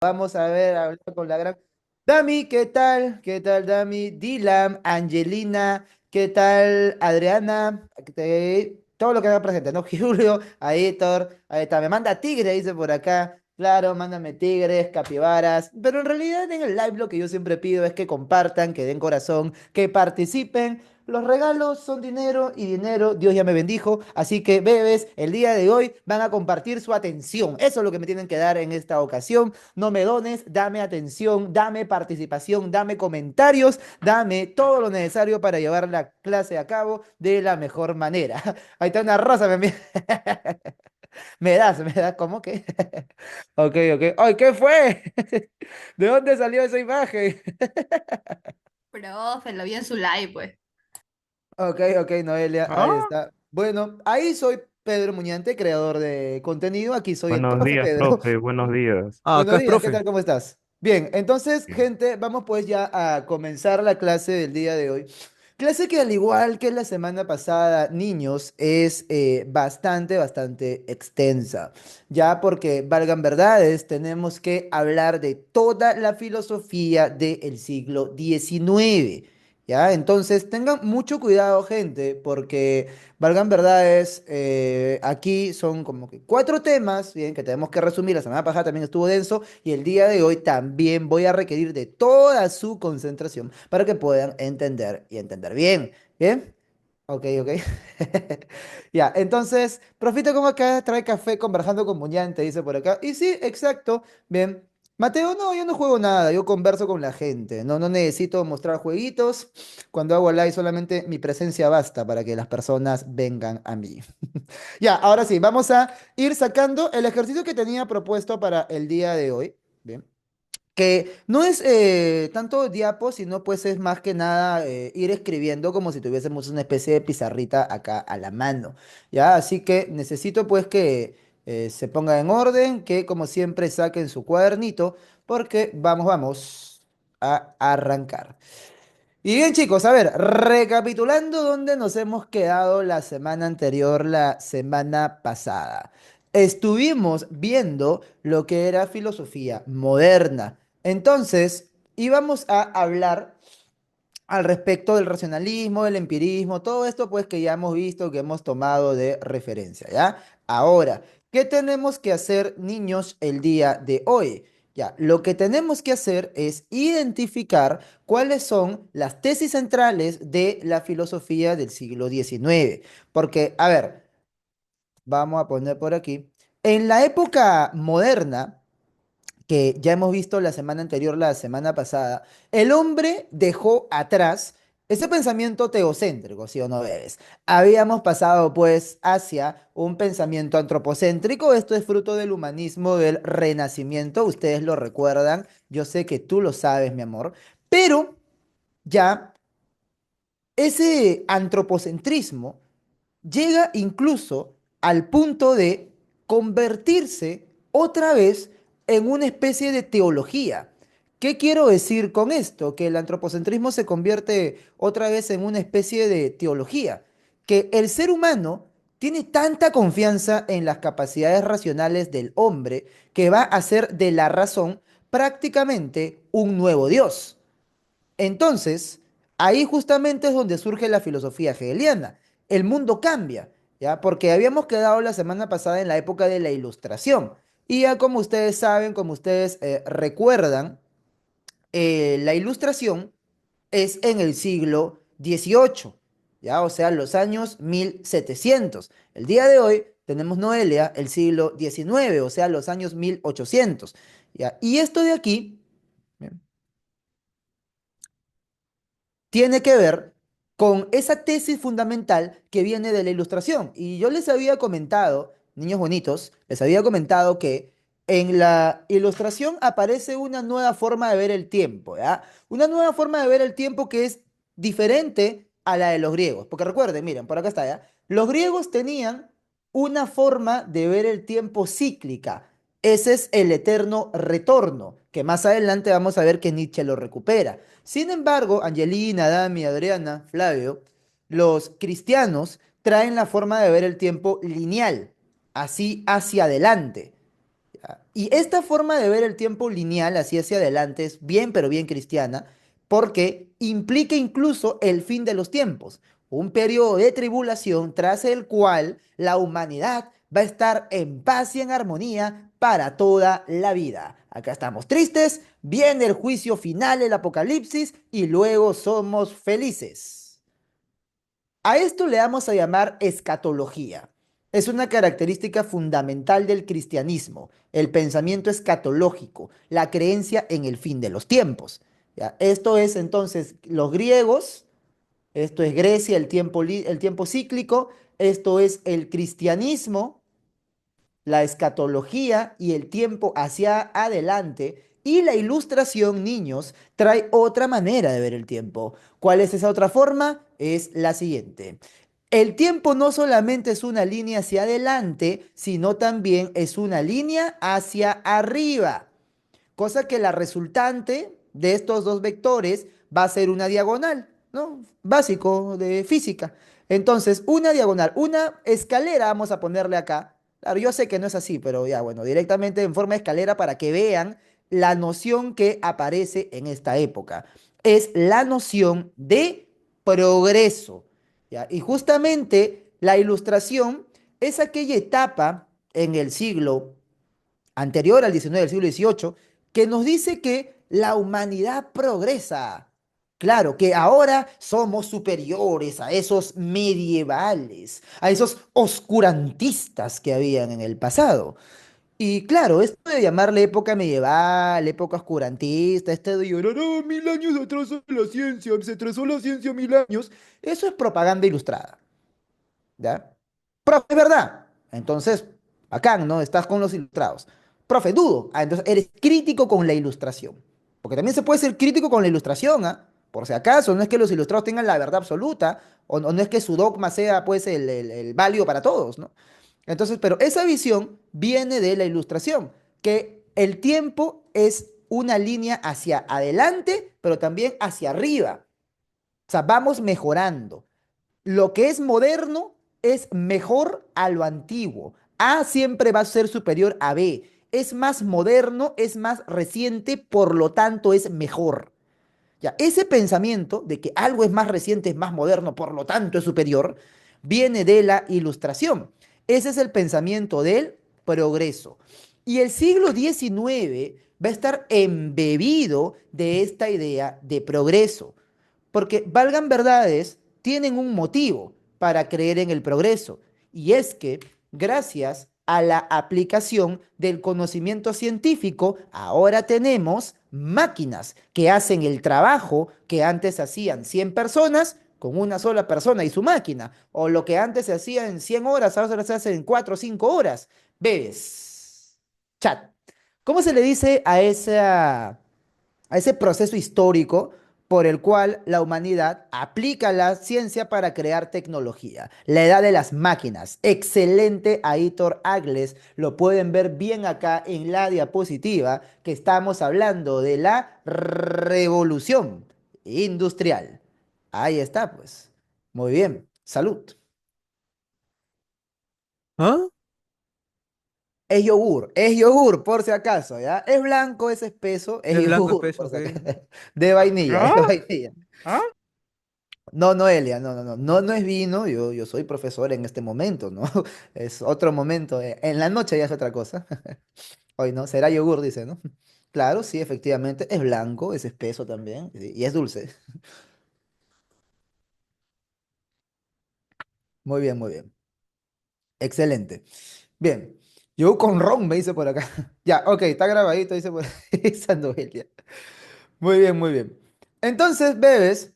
Vamos a ver, a hablar con la gran Dami, ¿qué tal? ¿Qué tal, Dami? Dylan, Angelina, ¿qué tal, Adriana? Todo lo que haga presente, ¿no? Julio, Aitor, ahí está, me manda tigre, dice por acá. Claro, mándame tigres, capibaras. Pero en realidad en el live lo que yo siempre pido es que compartan, que den corazón, que participen. Los regalos son dinero y dinero Dios ya me bendijo. Así que, bebés, el día de hoy van a compartir su atención. Eso es lo que me tienen que dar en esta ocasión. No me dones, dame atención, dame participación, dame comentarios, dame todo lo necesario para llevar la clase a cabo de la mejor manera. Ahí está una rosa, me envía. Me das, ¿cómo que? Ok, ok. ¡Ay, qué fue! ¿De dónde salió esa imagen? Profe, lo vi en su live, pues. Ok, ok, Noelia, ahí Ah, está. Bueno, ahí soy Pedro Muñante, creador de contenido. Aquí soy el buenos profe días, Pedro. profe, buenos días. Buenos Acá es días, ¿qué profe. tal? ¿Cómo estás? Bien, entonces, Bien. gente, vamos pues ya a comenzar la clase del día de hoy. Clase que al igual que la semana pasada, niños, es bastante extensa. Ya porque, valgan verdades, tenemos que hablar de toda la filosofía del siglo XIX. ¿Ya? Entonces, tengan mucho cuidado, gente, porque valgan verdades, aquí son como que cuatro temas, bien, que tenemos que resumir. La semana pasada también estuvo denso y el día de hoy también voy a requerir de toda su concentración para que puedan entender y entender bien. ¿Bien? Ok, ok. Ya, entonces, Profito, ¿cómo acá trae café conversando con Muñante? Dice por acá. Y sí, exacto. Bien. Mateo, no, yo no juego nada, yo converso con la gente. No, no necesito mostrar jueguitos. Cuando hago live solamente mi presencia basta para que las personas vengan a mí. Ya, ahora sí, vamos a ir sacando el ejercicio que tenía propuesto para el día de hoy. Bien. Que no es tanto diapo, sino pues es más que nada ir escribiendo como si tuviésemos una especie de pizarrita acá a la mano. ¿Ya? Así que necesito pues que se ponga en orden, que como siempre saquen su cuadernito, porque vamos a arrancar. Y bien, chicos, a ver, recapitulando dónde nos hemos quedado la semana anterior, la semana pasada. Estuvimos viendo lo que era filosofía moderna. Entonces, íbamos a hablar al respecto del racionalismo, del empirismo, todo esto pues que ya hemos visto, que hemos tomado de referencia, ¿ya? Ahora, ¿qué tenemos que hacer, niños, el día de hoy? Ya, lo que tenemos que hacer es identificar cuáles son las tesis centrales de la filosofía del siglo XIX. Porque, a ver, vamos a poner por aquí, en la época moderna, que ya hemos visto la semana anterior, la semana pasada, el hombre dejó atrás ese pensamiento teocéntrico, ¿sí o no ves? Habíamos pasado pues hacia un pensamiento antropocéntrico, esto es fruto del humanismo, del renacimiento, ustedes lo recuerdan, yo sé que tú lo sabes, mi amor, pero ya ese antropocentrismo llega incluso al punto de convertirse otra vez en una especie de teología. ¿Qué quiero decir con esto? Que el antropocentrismo se convierte otra vez en una especie de teología, que el ser humano tiene tanta confianza en las capacidades racionales del hombre que va a hacer de la razón prácticamente un nuevo Dios. Entonces, ahí justamente es donde surge la filosofía hegeliana. El mundo cambia, ¿ya? Porque habíamos quedado la semana pasada en la época de la Ilustración. Y ya como ustedes saben, como ustedes recuerdan, la Ilustración es en el siglo XVIII, ¿ya? O sea, los años 1700. El día de hoy tenemos Noelia, el siglo XIX, o sea, los años 1800, ¿ya? Y esto de aquí, ¿bien?, tiene que ver con esa tesis fundamental que viene de la Ilustración. Y yo les había comentado, niños bonitos, les había comentado que en la Ilustración aparece una nueva forma de ver el tiempo, ¿ya? Una nueva forma de ver el tiempo que es diferente a la de los griegos. Porque recuerden, miren, por acá está, ¿ya? Los griegos tenían una forma de ver el tiempo cíclica. Ese es el eterno retorno, que más adelante vamos a ver que Nietzsche lo recupera. Sin embargo, Angelina, Dami, Adriana, Flavio, los cristianos traen la forma de ver el tiempo lineal, así hacia adelante. ¿Ya? Y esta forma de ver el tiempo lineal, así hacia adelante, es bien, pero bien cristiana, porque implica incluso el fin de los tiempos, un periodo de tribulación tras el cual la humanidad va a estar en paz y en armonía para toda la vida. Acá estamos tristes, viene el juicio final, el apocalipsis, y luego somos felices. A esto le vamos a llamar escatología. Es una característica fundamental del cristianismo, el pensamiento escatológico, la creencia en el fin de los tiempos. ¿Ya? Esto es entonces los griegos, esto es Grecia, el tiempo cíclico, esto es el cristianismo, la escatología y el tiempo hacia adelante. Y la ilustración, niños, trae otra manera de ver el tiempo. ¿Cuál es esa otra forma? Es la siguiente. El tiempo no solamente es una línea hacia adelante, sino también es una línea hacia arriba, cosa que la resultante de estos dos vectores va a ser una diagonal, ¿no? Básico de física. Entonces, una diagonal, una escalera, vamos a ponerle acá. Claro, yo sé que no es así, pero ya, bueno, directamente en forma de escalera para que vean la noción que aparece en esta época. Es la noción de progreso, ¿ya? Y justamente la ilustración es aquella etapa en el siglo anterior al XIX del siglo XVIII, que nos dice que la humanidad progresa. Claro, que ahora somos superiores a esos medievales, a esos oscurantistas que habían en el pasado. Y claro, esto de llamarle época medieval, época oscurantista, este de llorar, "Oh, 1000 años atrasó la ciencia, se atrasó la ciencia 1000 años", eso es propaganda ilustrada. ¿Ya? Profe, es verdad. Entonces, bacán, ¿no? Estás con los ilustrados. Profe, dudo. Ah, entonces eres crítico con la ilustración. Porque también se puede ser crítico con la ilustración, ¿ah? Por si acaso, no es que los ilustrados tengan la verdad absoluta, o no es que su dogma sea, pues, el válido para todos, ¿no? Entonces, pero esa visión viene de la ilustración, que el tiempo es una línea hacia adelante, pero también hacia arriba. O sea, vamos mejorando. Lo que es moderno es mejor a lo antiguo. A siempre va a ser superior a B. Es más moderno, es más reciente, por lo tanto es mejor. Ya, ese pensamiento de que algo es más reciente, es más moderno, por lo tanto es superior, viene de la ilustración. Ese es el pensamiento del progreso. Y el siglo XIX va a estar embebido de esta idea de progreso. Porque valgan verdades, tienen un motivo para creer en el progreso. Y es que, gracias a la aplicación del conocimiento científico, ahora tenemos máquinas que hacen el trabajo que antes hacían 100 personas con una sola persona y su máquina. O lo que antes se hacía en 100 horas, ahora se hace en 4 o 5 horas. Bebes. Chat. ¿Cómo se le dice a ese proceso histórico por el cual la humanidad aplica la ciencia para crear tecnología? La edad de las máquinas. Excelente, Aitor Agles. Lo pueden ver bien acá en la diapositiva que estamos hablando de la revolución industrial. Ahí está, pues. Muy bien. Salud. ¿Ah? Es yogur, por si acaso, ¿ya? Es blanco, es espeso, es Es blanco yogur, espeso, por si ok. acaso. De vainilla, de ¿Ah? vainilla. ¿Ah? No, Noelia, no es vino, yo soy profesor en este momento, ¿no? Es otro momento, en la noche ya es otra cosa. Hoy no, será yogur, dice, ¿no? Claro, sí, efectivamente, es blanco, es espeso también y es dulce. Muy bien, muy bien. Excelente. Bien, yogur con ron me dice por acá. Ya, ok, está grabadito, dice por esa Noelia. Muy bien, muy bien. Entonces, bebés.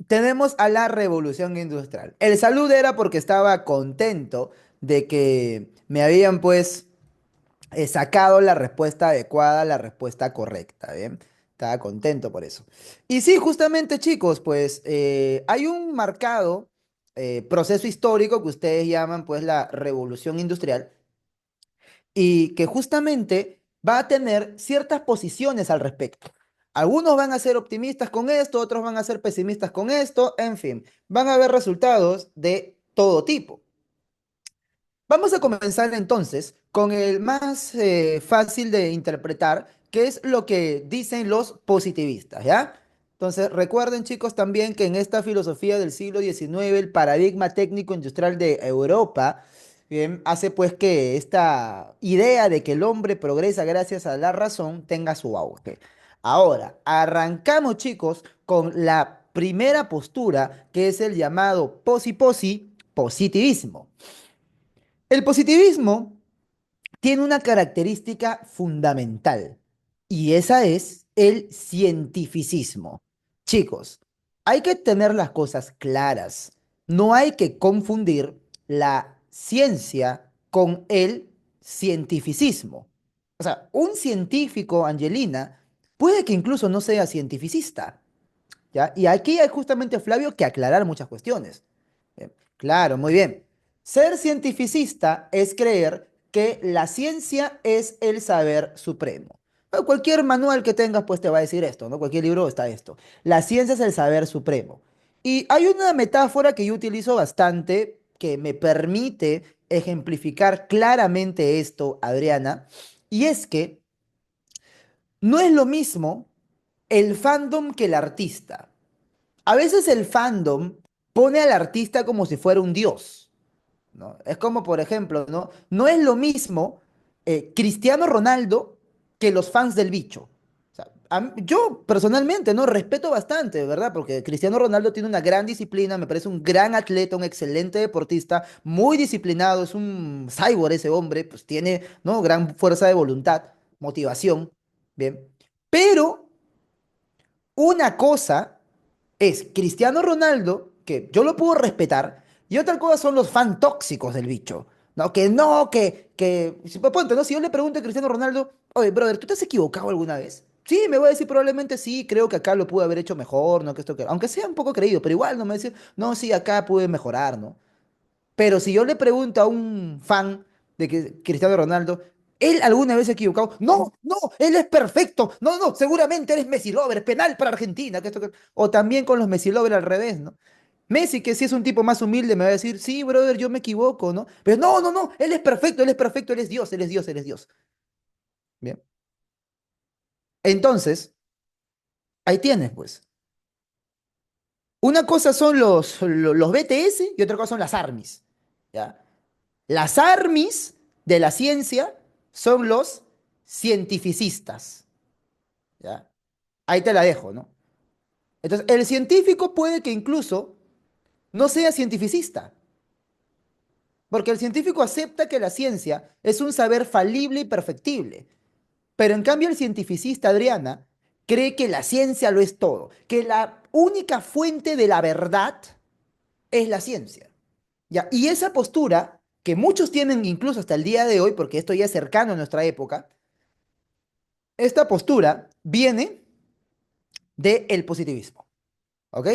Tenemos a la revolución industrial. El salud era porque estaba contento de que me habían pues sacado la respuesta adecuada, la respuesta correcta, ¿bien? Estaba contento por eso. Y sí, justamente chicos, pues hay un marcado proceso histórico que ustedes llaman pues la revolución industrial y que justamente va a tener ciertas posiciones al respecto. Algunos van a ser optimistas con esto, otros van a ser pesimistas con esto, en fin, van a haber resultados de todo tipo. Vamos a comenzar entonces con el más fácil de interpretar, que es lo que dicen los positivistas, ¿ya? Entonces, recuerden chicos también que en esta filosofía del siglo XIX, el paradigma técnico-industrial de Europa, bien, hace pues que esta idea de que el hombre progresa gracias a la razón tenga su auge. Ahora, arrancamos chicos con la primera postura, que es el llamado posi-posi, positivismo. El positivismo tiene una característica fundamental y esa es el cientificismo. Chicos, hay que tener las cosas claras. No hay que confundir la ciencia con el cientificismo. O sea, un científico, Angelina, puede que incluso no sea cientificista. ¿Ya? Y aquí hay justamente, Flavio, que aclarar muchas cuestiones. Claro, muy bien. Ser cientificista es creer que la ciencia es el saber supremo. Cualquier manual que tengas, pues te va a decir esto, ¿no? Cualquier libro está esto. La ciencia es el saber supremo. Y hay una metáfora que yo utilizo bastante que me permite ejemplificar claramente esto, Adriana, y es que no es lo mismo el fandom que el artista. A veces el fandom pone al artista como si fuera un dios, ¿no? Es como, por ejemplo, ¿no? No es lo mismo Cristiano Ronaldo que los fans del bicho. O sea, yo personalmente, ¿no? Respeto bastante, ¿verdad? Porque Cristiano Ronaldo tiene una gran disciplina, me parece un gran atleta, un excelente deportista, muy disciplinado, es un cyborg ese hombre, pues tiene, ¿no? Gran fuerza de voluntad, motivación, ¿bien? Pero una cosa es Cristiano Ronaldo, que yo lo puedo respetar, y otra cosa son los fan tóxicos del bicho. No, ponte, ¿no? Si yo le pregunto a Cristiano Ronaldo, oye, brother, ¿tú te has equivocado alguna vez? Sí, me voy a decir probablemente sí, creo que acá lo pude haber hecho mejor, ¿no? Que esto que, aunque sea un poco creído, pero igual no me dice, no, sí, acá pude mejorar, ¿no? Pero si yo le pregunto a un fan de Cristiano Ronaldo, ¿él alguna vez se ha equivocado? No, no, él es perfecto. No, no, seguramente eres Messi Lover, penal para Argentina. O también con los Messi Lover al revés, ¿no? Messi, que si es un tipo más humilde, me va a decir, sí, brother, yo me equivoco, ¿no? Pero no, no, no, él es perfecto, él es perfecto, él es Dios, él es Dios, él es Dios. Bien. Entonces, ahí tienes, pues. Una cosa son los BTS y otra cosa son las ARMYs. ¿Ya? Las armies de la ciencia son los cientificistas, ¿ya? Ahí te la dejo, ¿no? Entonces, el científico puede que incluso no sea cientificista, porque el científico acepta que la ciencia es un saber falible y perfectible, pero en cambio el cientificista, Adriana, cree que la ciencia lo es todo, que la única fuente de la verdad es la ciencia. ¿Ya? Y esa postura, que muchos tienen incluso hasta el día de hoy, porque esto ya es cercano a nuestra época, esta postura viene del positivismo, ¿ok?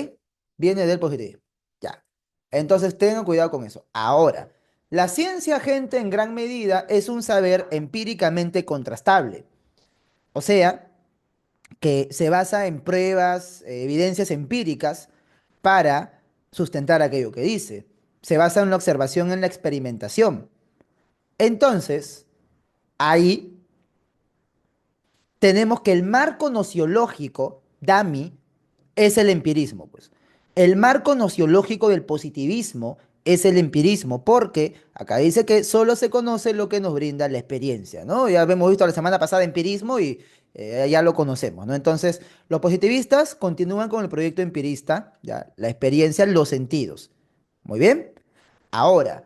Viene del positivismo. Ya. Entonces tengan cuidado con eso. Ahora, la ciencia, gente, en gran medida es un saber empíricamente contrastable. O sea, que se basa en pruebas, evidencias empíricas para sustentar aquello que dice. Se basa en la observación, en la experimentación. Entonces, ahí tenemos que el marco nociológico, DAMI, es el empirismo, pues. El marco nociológico del positivismo es el empirismo, porque acá dice que solo se conoce lo que nos brinda la experiencia, ¿no? Ya hemos visto la semana pasada empirismo y ya lo conocemos, ¿no? Entonces, los positivistas continúan con el proyecto empirista, ya, la experiencia, los sentidos. Muy bien. Ahora,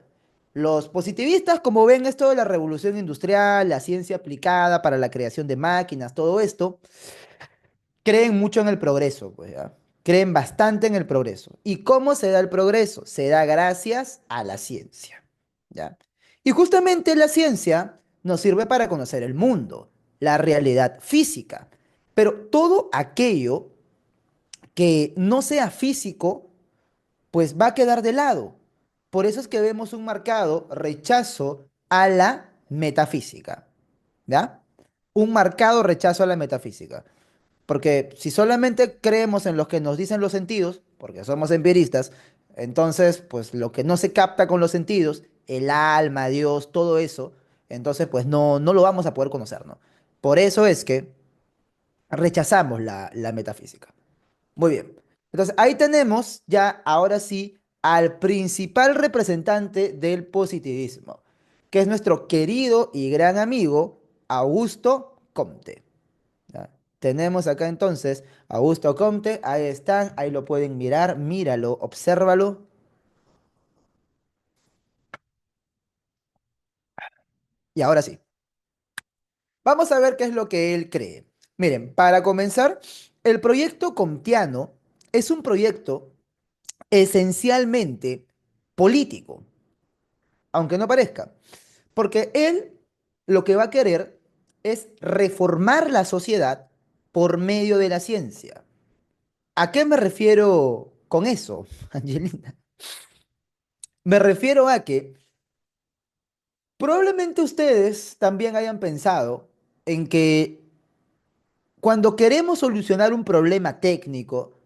los positivistas, como ven esto de la revolución industrial, la ciencia aplicada para la creación de máquinas, todo esto, creen mucho en el progreso, pues, ¿ya? Creen bastante en el progreso. ¿Y cómo se da el progreso? Se da gracias a la ciencia, ¿ya? Y justamente la ciencia nos sirve para conocer el mundo, la realidad física. Pero todo aquello que no sea físico, pues va a quedar de lado. Por eso es que vemos un marcado rechazo a la metafísica, ¿ya? Un marcado rechazo a la metafísica. Porque si solamente creemos en lo que nos dicen los sentidos, porque somos empiristas, entonces, pues lo que no se capta con los sentidos el alma, Dios, todo eso, entonces pues no lo vamos a poder conocer, ¿no? Por eso es que rechazamos la metafísica. Muy bien. Entonces, ahí tenemos ya, ahora sí, al principal representante del positivismo, que es nuestro querido y gran amigo Augusto Comte. ¿Ya? Tenemos acá entonces Augusto Comte, ahí están, ahí lo pueden mirar, míralo, obsérvalo. Y ahora sí, vamos a ver qué es lo que él cree. Miren, para comenzar, el proyecto comtiano es un proyecto esencialmente político, aunque no parezca. Porque él lo que va a querer es reformar la sociedad por medio de la ciencia. ¿A qué me refiero con eso, Angelina? Me refiero a que probablemente ustedes también hayan pensado en que cuando queremos solucionar un problema técnico,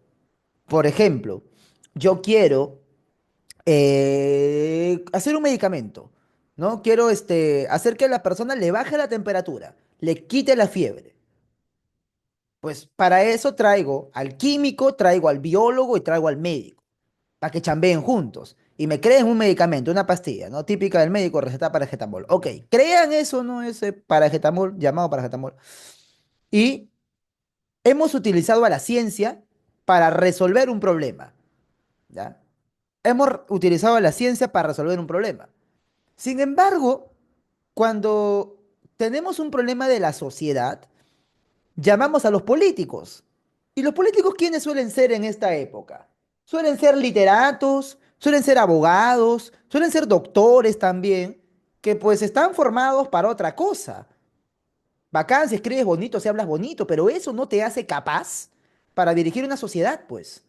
por ejemplo, yo quiero hacer un medicamento, ¿no? Quiero hacer que a la persona le baje la temperatura, le quite la fiebre. Pues para eso traigo al químico, traigo al biólogo y traigo al médico, para que chambeen juntos y me creen un medicamento, una pastilla, ¿no? Típica del médico, receta paracetamol. Ok, crean eso, ¿no? Ese paracetamol, llamado paracetamol. Y hemos utilizado a la ciencia para resolver un problema, ¿ya? Hemos utilizado a la ciencia para resolver un problema. Sin embargo, cuando tenemos un problema de la sociedad, llamamos a los políticos. ¿Y los políticos quiénes suelen ser en esta época? Suelen ser literatos, suelen ser abogados, suelen ser doctores también, que pues están formados para otra cosa. Bacán si escribes bonito, si hablas bonito, pero eso no te hace capaz para dirigir una sociedad, pues.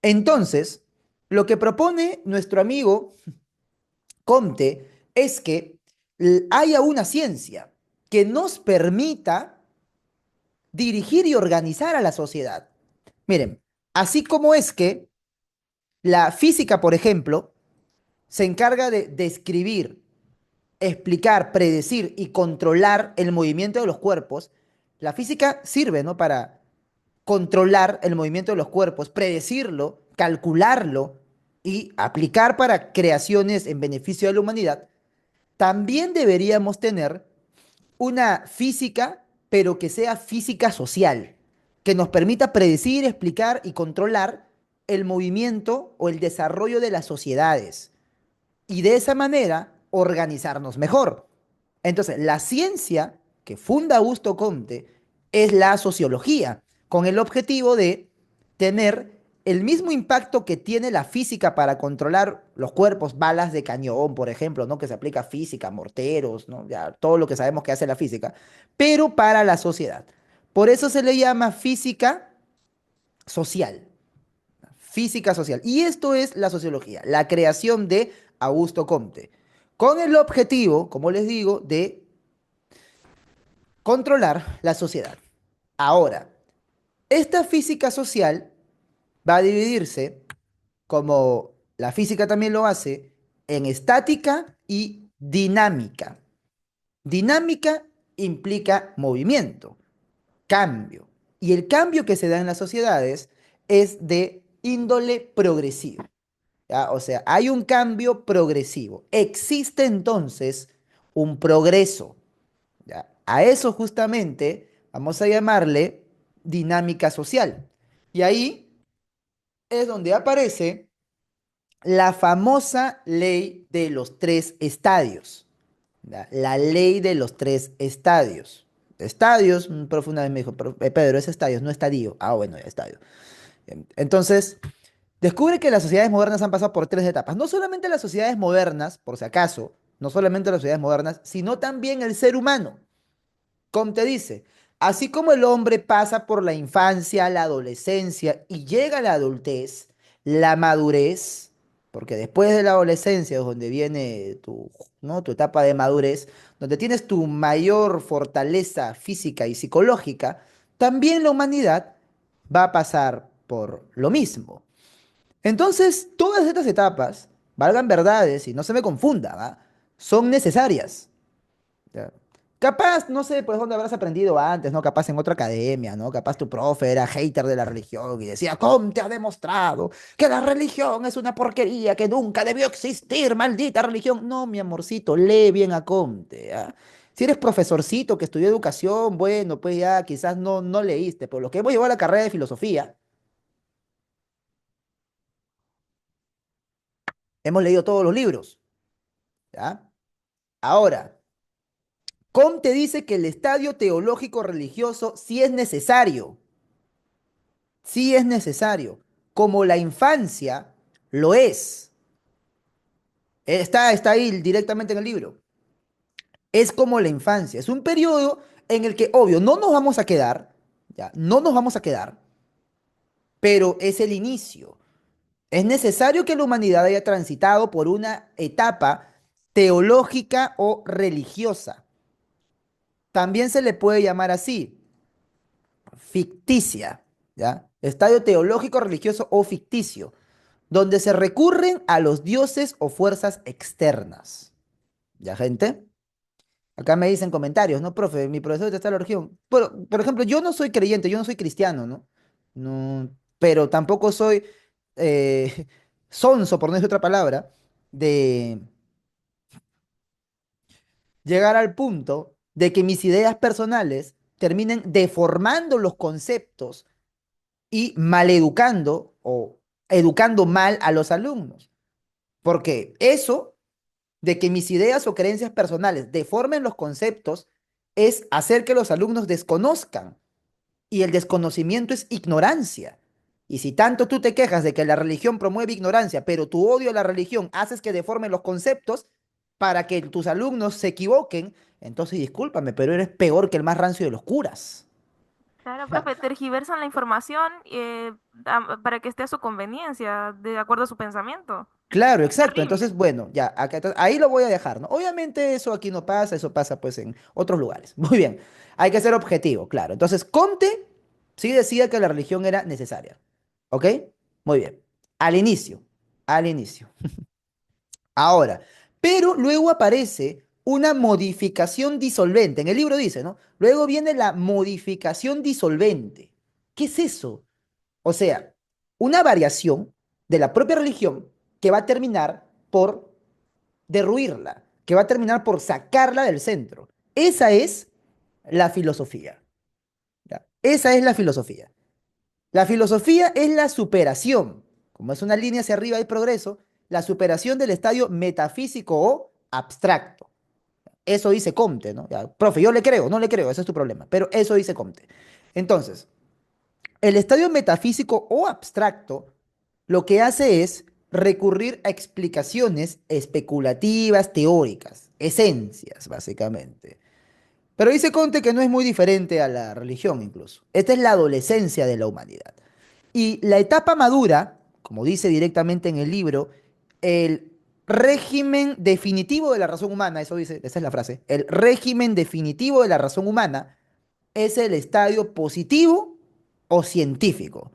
Entonces, lo que propone nuestro amigo Comte es que haya una ciencia que nos permita dirigir y organizar a la sociedad. Miren, así como es que la física, por ejemplo, se encarga de describir, explicar, predecir y controlar el movimiento de los cuerpos, la física sirve, ¿no? Para controlar el movimiento de los cuerpos, predecirlo, calcularlo y aplicar para creaciones en beneficio de la humanidad. También deberíamos tener una física, pero que sea física social, que nos permita predecir, explicar y controlar el movimiento o el desarrollo de las sociedades y de esa manera organizarnos mejor. Entonces, la ciencia que funda Augusto Comte es la sociología, con el objetivo de tener el mismo impacto que tiene la física para controlar los cuerpos, balas de cañón, por ejemplo, ¿no? Que se aplica a física, morteros, ¿no? Ya, todo lo que sabemos que hace la física, pero para la sociedad. Por eso se le llama física social, física social. Y esto es la sociología, la creación de Augusto Comte, con el objetivo, como les digo, de controlar la sociedad. Ahora, esta física social va a dividirse, como la física también lo hace, en estática y dinámica. Dinámica implica movimiento, cambio. Y el cambio que se da en las sociedades es de índole progresivo. ¿Ya? O sea, hay un cambio progresivo. Existe entonces un progreso. ¿Ya? A eso justamente vamos a llamarle dinámica social. Y ahí es donde aparece la famosa ley de los tres estadios. ¿Ya? La ley de los tres estadios. Estadios, un profe una vez me dijo, Pedro, es estadios, no estadio. Ah, bueno, ya estadio. Entonces, descubre que las sociedades modernas han pasado por tres etapas. No solamente las sociedades modernas, por si acaso, no solamente las sociedades modernas, sino también el ser humano. Comte dice, así como el hombre pasa por la infancia, la adolescencia y llega a la adultez, la madurez, porque después de la adolescencia es donde viene tu, ¿no? tu etapa de madurez, donde tienes tu mayor fortaleza física y psicológica, también la humanidad va a pasar por lo mismo. Entonces, todas estas etapas valgan verdades y no se me confunda, ¿va? Son necesarias. Ya. Capaz, no sé, pues dónde habrás aprendido antes, ¿no? Capaz en otra academia, ¿no? Capaz tu profe era hater de la religión y decía, ¿cómo te ha demostrado que la religión es una porquería que nunca debió existir, maldita religión? No, mi amorcito, lee bien a Comte, ¿ah? Si eres profesorcito que estudió educación, bueno, pues ya quizás no leíste, pero lo que hemos llevado a la carrera de filosofía, hemos leído todos los libros, ¿ya? Ahora, Comte dice que el estadio teológico religioso sí es necesario. Sí es necesario, como la infancia lo es. Está ahí directamente en el libro. Es como la infancia. Es un periodo en el que, obvio, no nos vamos a quedar, ya, no nos vamos a quedar, pero es el inicio. Es necesario que la humanidad haya transitado por una etapa teológica o religiosa. También se le puede llamar así, ficticia, ¿ya? Estadio teológico, religioso o ficticio, donde se recurren a los dioses o fuerzas externas. ¿Ya, gente? Acá me dicen comentarios, ¿no, profe? Mi profesor de la religión. Por ejemplo, yo no soy creyente, yo no soy cristiano, ¿no? No, pero tampoco soy sonso, por no decir otra palabra, de llegar al punto de que mis ideas personales terminen deformando los conceptos y maleducando o educando mal a los alumnos. Porque eso de que mis ideas o creencias personales deformen los conceptos es hacer que los alumnos desconozcan. Y el desconocimiento es ignorancia. Y si tanto tú te quejas de que la religión promueve ignorancia, pero tu odio a la religión haces que deformen los conceptos para que tus alumnos se equivoquen, entonces discúlpame, pero eres peor que el más rancio de los curas. Claro, profe, tergiversan la información para que esté a su conveniencia, de acuerdo a su pensamiento. Claro, Es exacto. terrible. Entonces, bueno, ya, ahí lo voy a dejar, ¿no? Obviamente eso aquí no pasa, eso pasa pues en otros lugares. Muy bien, hay que ser objetivo, claro. Entonces, Comte sí decía que la religión era necesaria, ¿ok? Muy bien. Al inicio, al inicio. Ahora, pero luego aparece una modificación disolvente. En el libro dice, ¿no? Luego viene la modificación disolvente. ¿Qué es eso? O sea, una variación de la propia religión que va a terminar por derruirla, que va a terminar por sacarla del centro. Esa es la filosofía. ¿Ya? Esa es la filosofía. La filosofía es la superación, como es una línea hacia arriba y progreso, la superación del estadio metafísico o abstracto. Eso dice Comte, ¿no? Ya, profe, yo le creo, no le creo, ese es tu problema, pero eso dice Comte. Entonces, el estadio metafísico o abstracto lo que hace es recurrir a explicaciones especulativas, teóricas, esencias, básicamente. Pero dice Conte que no es muy diferente a la religión incluso. Esta es la adolescencia de la humanidad. Y la etapa madura, como dice directamente en el libro, el régimen definitivo de la razón humana, eso dice, esa es la frase, el régimen definitivo de la razón humana es el estadio positivo o científico.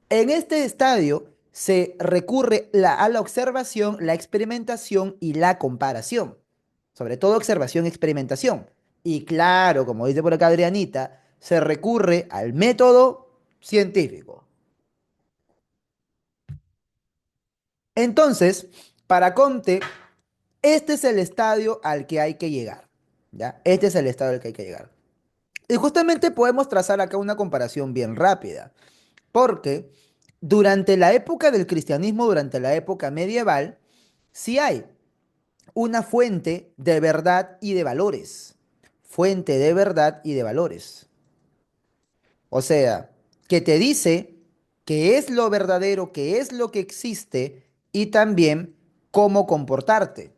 En este estadio se recurre a la observación, la experimentación y la comparación. Sobre todo observación y experimentación. Y claro, como dice por acá Adrianita, se recurre al método científico. Entonces, para Comte, este es el estadio al que hay que llegar. ¿Ya? Este es el estadio al que hay que llegar. Y justamente podemos trazar acá una comparación bien rápida. Porque durante la época del cristianismo, durante la época medieval, sí hay una fuente de verdad y de valores. Fuente de verdad y de valores. O sea, que te dice qué es lo verdadero, qué es lo que existe y también cómo comportarte.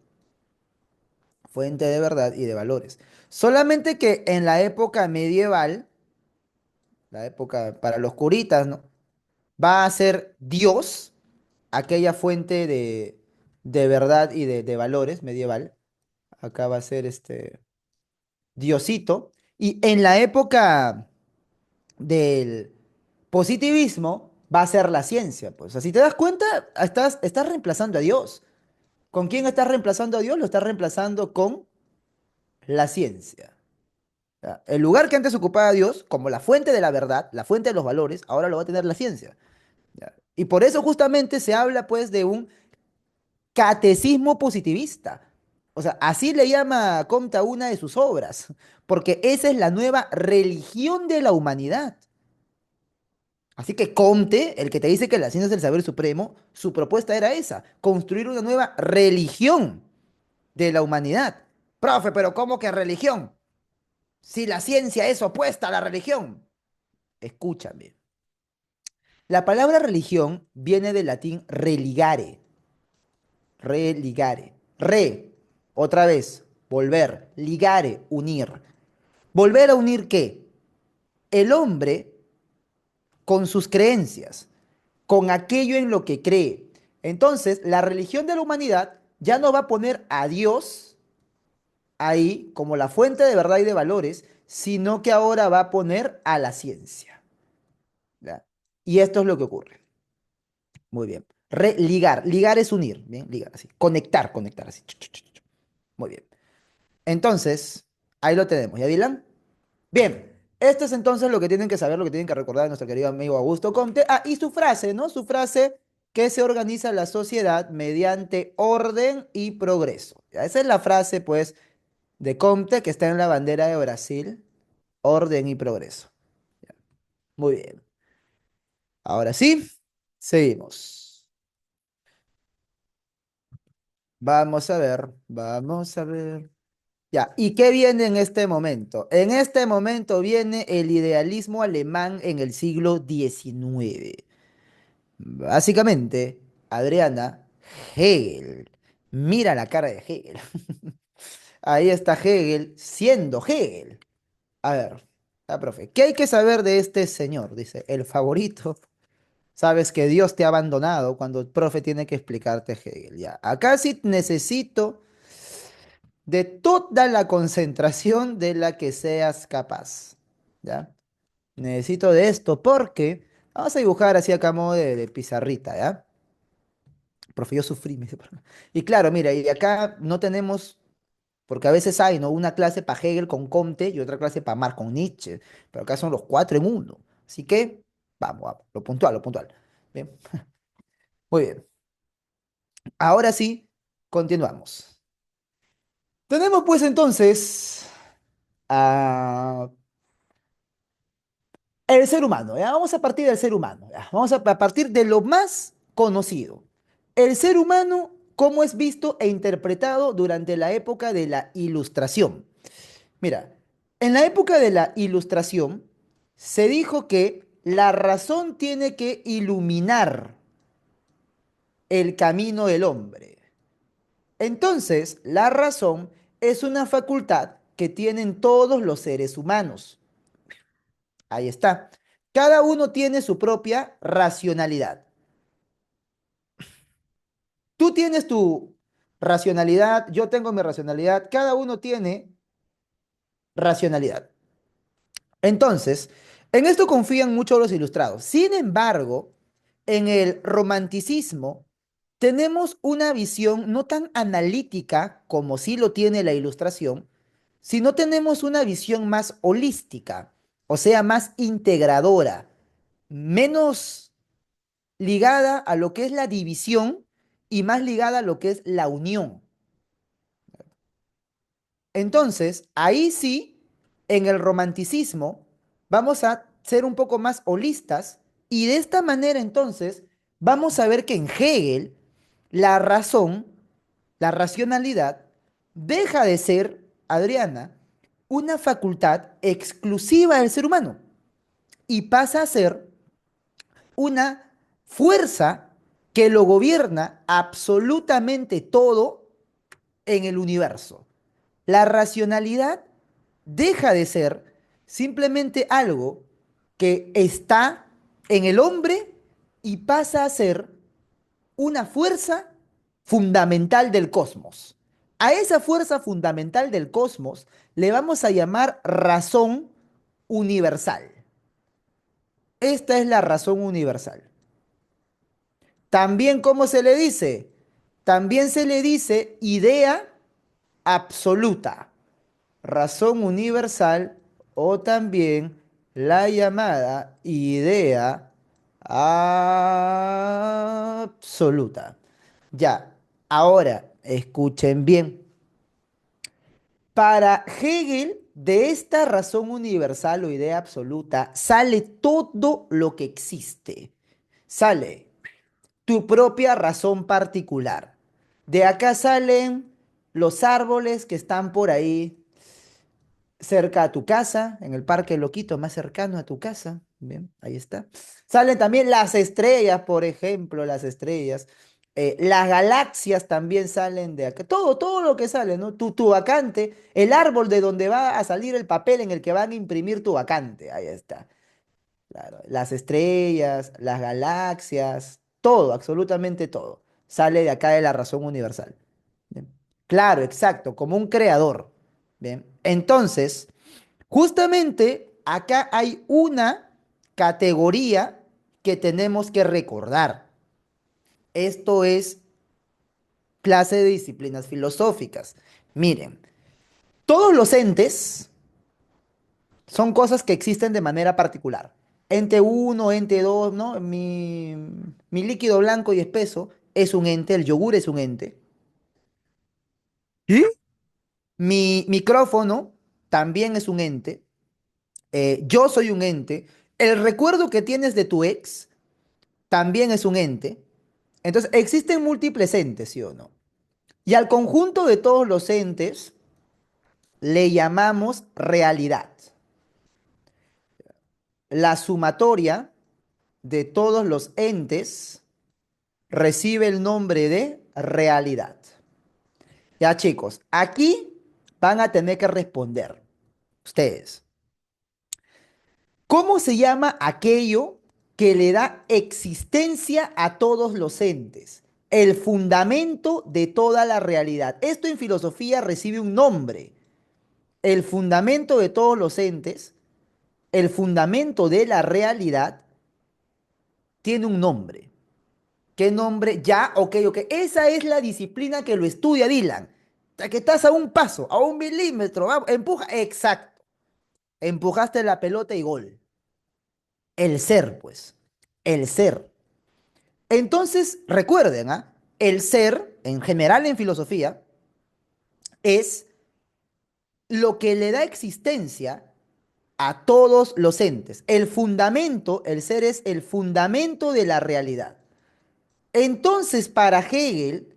Fuente de verdad y de valores. Solamente que en la época medieval, la época para los curitas, ¿no? Va a ser Dios, aquella fuente de verdad y de valores medieval. Acá va a ser este Diosito. Y en la época del positivismo va a ser la ciencia. Pues, o sea, si te das cuenta, estás reemplazando a Dios. ¿Con quién estás reemplazando a Dios? Lo estás reemplazando con la ciencia. ¿Ya? El lugar que antes ocupaba Dios, como la fuente de la verdad, la fuente de los valores, ahora lo va a tener la ciencia. ¿Ya? Y por eso justamente se habla pues de un catecismo positivista. O sea, así le llama Comte a una de sus obras, porque esa es la nueva religión de la humanidad. Así que Comte, el que te dice que la ciencia es el saber supremo, su propuesta era esa, construir una nueva religión de la humanidad. Profe, pero ¿cómo que religión? Si la ciencia es opuesta a la religión. Escúchame. La palabra religión viene del latín religare, religare. Re, otra vez, volver, ligare, unir. ¿Volver a unir qué? El hombre con sus creencias, con aquello en lo que cree. Entonces, la religión de la humanidad ya no va a poner a Dios ahí como la fuente de verdad y de valores, sino que ahora va a poner a la ciencia. ¿Ya? Y esto es lo que ocurre. Muy bien. Religar. Ligar es unir. Bien, ligar así. Conectar, conectar así. Muy bien. Entonces, ahí lo tenemos. ¿Ya, Dylan? Bien. Esto es entonces lo que tienen que saber, lo que tienen que recordar de nuestro querido amigo Augusto Comte. Ah, y su frase, ¿no? Su frase que se organiza la sociedad mediante orden y progreso. Ya, esa es la frase, pues, de Comte que está en la bandera de Brasil. Orden y progreso. Muy bien. Ahora sí, seguimos. Vamos a ver, vamos a ver. Ya, ¿y qué viene en este momento? En este momento viene el idealismo alemán en el siglo XIX. Básicamente, Adriana, Hegel. Mira la cara de Hegel. Ahí está Hegel siendo Hegel. A ver, profe, ¿qué hay que saber de este señor? Dice, el favorito. Sabes que Dios te ha abandonado cuando el profe tiene que explicarte Hegel. Ya, acá sí necesito de toda la concentración de la que seas capaz. ¿Ya? Necesito de esto porque vamos a dibujar así acá a modo de pizarrita, ¿ya? Profe, yo sufrí. Me dice, profe. Y claro, mira, y acá no tenemos, porque a veces hay, ¿no? Una clase para Hegel con Comte y otra clase para Marx con Nietzsche, pero acá son los cuatro en uno. Así que, vamos, vamos, lo puntual, lo puntual. Bien, muy bien. Ahora sí, continuamos. Tenemos pues entonces a el ser humano, ¿ya? Vamos a partir del ser humano, ¿ya? Vamos a partir de lo más conocido. El ser humano, cómo es visto e interpretado durante la época de la Ilustración. Mira, en la época de la Ilustración se dijo que la razón tiene que iluminar el camino del hombre. Entonces, la razón es una facultad que tienen todos los seres humanos. Ahí está. Cada uno tiene su propia racionalidad. Tú tienes tu racionalidad, yo tengo mi racionalidad, cada uno tiene racionalidad. Entonces, en esto confían mucho los ilustrados. Sin embargo, en el romanticismo tenemos una visión no tan analítica como sí lo tiene la ilustración, sino tenemos una visión más holística, o sea, más integradora, menos ligada a lo que es la división y más ligada a lo que es la unión. Entonces, ahí sí, en el romanticismo, vamos a ser un poco más holistas y de esta manera entonces vamos a ver que en Hegel la razón, la racionalidad, deja de ser, Adriana, una facultad exclusiva del ser humano y pasa a ser una fuerza que lo gobierna absolutamente todo en el universo. La racionalidad deja de ser simplemente algo que está en el hombre y pasa a ser una fuerza fundamental del cosmos. A esa fuerza fundamental del cosmos le vamos a llamar razón universal. Esta es la razón universal. También, ¿cómo se le dice? también se le dice idea absoluta, razón universal o también la llamada idea absoluta. Ya, ahora escuchen bien. Para Hegel, de esta razón universal o idea absoluta, sale todo lo que existe. Sale tu propia razón particular. De acá salen los árboles que están por ahí cerca a tu casa, en el Parque Loquito más cercano a tu casa. Bien, ahí está. Salen también las estrellas, por ejemplo, las estrellas. Las galaxias también salen de acá. Todo lo que sale, ¿no? Tu vacante, el árbol de donde va a salir el papel en el que van a imprimir tu vacante. Ahí está. Claro, las estrellas, las galaxias, todo, absolutamente todo, sale de acá de la razón universal. Bien. Claro, exacto, como un creador. Bien. Entonces, justamente acá hay una categoría que tenemos que recordar. Esto es clase de disciplinas filosóficas. Miren, todos los entes son cosas que existen de manera particular. Ente uno, ente 2, ¿no? Mi líquido blanco y espeso es un ente, el yogur es un ente. ¿Sí? Mi micrófono también es un ente. Yo soy un ente. El recuerdo que tienes de tu ex también es un ente. Entonces, existen múltiples entes, ¿sí o no? Y al conjunto de todos los entes le llamamos realidad. La sumatoria de todos los entes recibe el nombre de realidad. Ya chicos, aquí van a tener que responder ustedes. ¿Cómo se llama aquello que le da existencia a todos los entes? El fundamento de toda la realidad. Esto en filosofía recibe un nombre. El fundamento de todos los entes, el fundamento de la realidad, tiene un nombre. ¿Qué nombre? Ya, ok, ok. Esa es la disciplina que lo estudia Dylan. O sea, que estás a un paso, a un milímetro, empuja, exacto. Empujaste la pelota y gol. El ser, pues. El ser. Entonces, recuerden, ¿ah? El ser, en general en filosofía, es lo que le da existencia a todos los entes. El fundamento, el ser es el fundamento de la realidad. Entonces, para Hegel,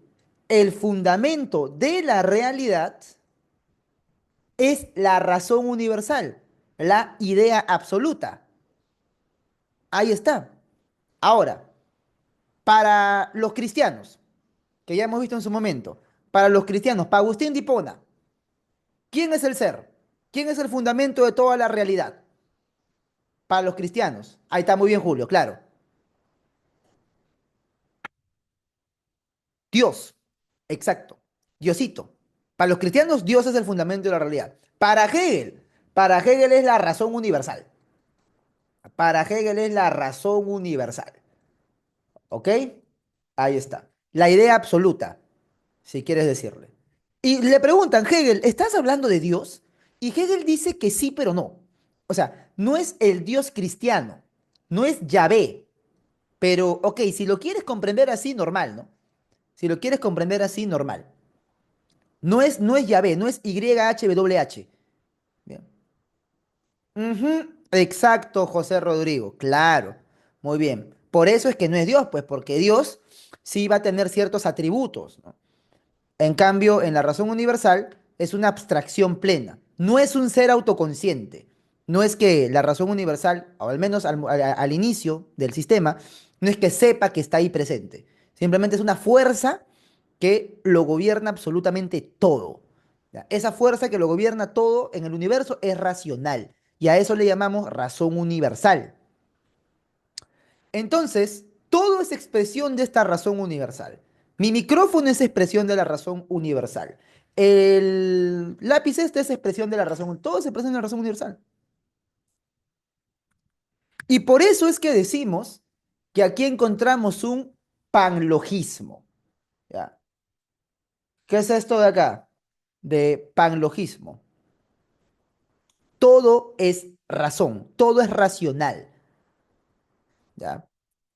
el fundamento de la realidad es la razón universal, la idea absoluta. Ahí está. Ahora, para los cristianos, que ya hemos visto en su momento, para los cristianos, para Agustín de Hipona, ¿quién es el ser? ¿Quién es el fundamento de toda la realidad? Para los cristianos. Ahí está muy bien, Julio, claro. Dios. Exacto. Diosito. Para los cristianos, Dios es el fundamento de la realidad. Para Hegel es la razón universal. Para Hegel es la razón universal. ¿Ok? Ahí está. La idea absoluta, si quieres decirle. Y le preguntan, Hegel, ¿estás hablando de Dios? Y Hegel dice que sí, pero no. O sea, no es el Dios cristiano, no es Yahvé, pero, ok, si lo quieres comprender así, normal, ¿no? Si lo quieres comprender así, normal. No es Yahvé, no es YHWH. Bien. Ujú, exacto, José Rodrigo, claro. Muy bien. Por eso es que no es Dios, pues, porque Dios sí va a tener ciertos atributos, ¿no? En cambio, en la razón universal es una abstracción plena. No es un ser autoconsciente. No es que la razón universal, o al menos al inicio del sistema, no es que sepa que está ahí presente. Simplemente es una fuerza que lo gobierna absolutamente todo. ¿Ya? Esa fuerza que lo gobierna todo en el universo es racional. Y a eso le llamamos razón universal. Entonces, todo es expresión de esta razón universal. Mi micrófono es expresión de la razón universal. El lápiz este es expresión de la razón, todo es expresión de la razón universal. Y por eso es que decimos que aquí encontramos un panlogismo. ¿Ya? ¿Qué es esto de acá? De panlogismo. Todo es razón, todo es racional, ¿ya?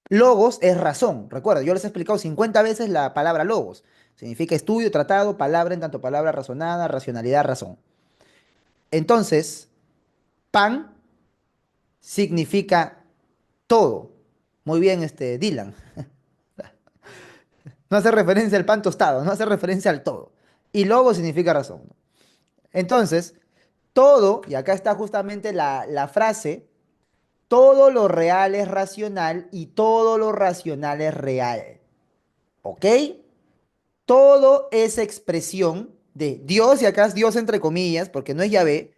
Logos es razón. Recuerda, yo les he explicado 50 veces la palabra logos. Significa estudio, tratado, palabra en tanto palabra razonada, racionalidad, razón. Entonces, pan significa todo. Muy bien, Dylan. No hace referencia al pan tostado, no hace referencia al todo. Y logo significa razón. Entonces, todo, y acá está justamente la frase, todo lo real es racional y todo lo racional es real. ¿Ok? Todo es expresión de Dios, y acá es Dios entre comillas, porque no es Yahvé.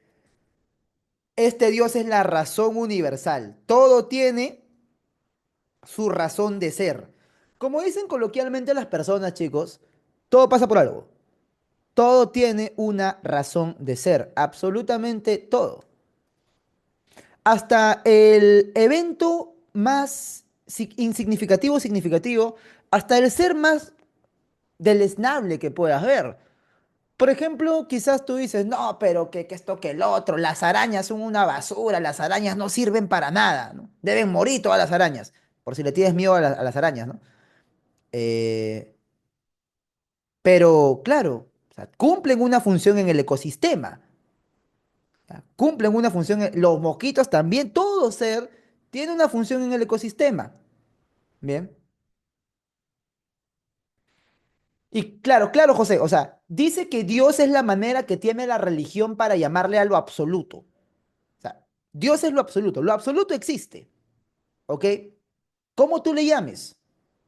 Este Dios es la razón universal. Todo tiene su razón de ser. Como dicen coloquialmente las personas, chicos, todo pasa por algo. Todo tiene una razón de ser. Absolutamente todo. Hasta el evento más insignificativo, significativo, hasta el ser más deleznable que puedas ver. Por ejemplo, quizás tú dices, no, pero que esto que el otro, las arañas son una basura, las arañas no sirven para nada, ¿no? Deben morir todas las arañas, por si le tienes miedo a las arañas, ¿no? Eh, pero claro, o sea, cumplen una función en el ecosistema, ¿ya? Cumplen una función, los mosquitos también, todo ser tiene una función en el ecosistema, ¿bien? Y claro, claro, José, o sea, dice que Dios es la manera que tiene la religión para llamarle a lo absoluto. O sea, Dios es lo absoluto existe, ¿ok? ¿Cómo tú le llames?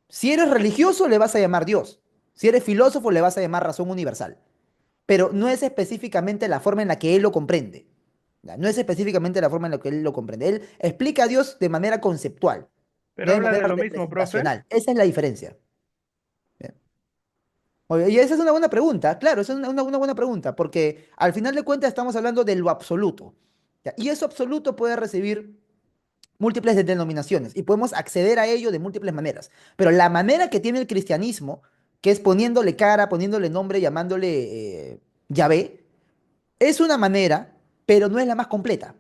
Si eres religioso, le vas a llamar Dios. Si eres filósofo, le vas a llamar razón universal. Pero no es específicamente la forma en la que él lo comprende. Ya, no es específicamente la forma en la que él lo comprende. Él explica a Dios de manera conceptual, no Pero de hablan de manera lo mismo, profe. representacional. Esa es la diferencia. Bien. Oye, y esa es una buena pregunta, claro, esa es una buena pregunta, porque al final de cuentas estamos hablando de lo absoluto. ¿Ya? Y eso absoluto puede recibir múltiples denominaciones y podemos acceder a ello de múltiples maneras. Pero la manera que tiene el cristianismo, que es poniéndole cara, poniéndole nombre, llamándole Yahvé, es una manera, pero no es la más completa.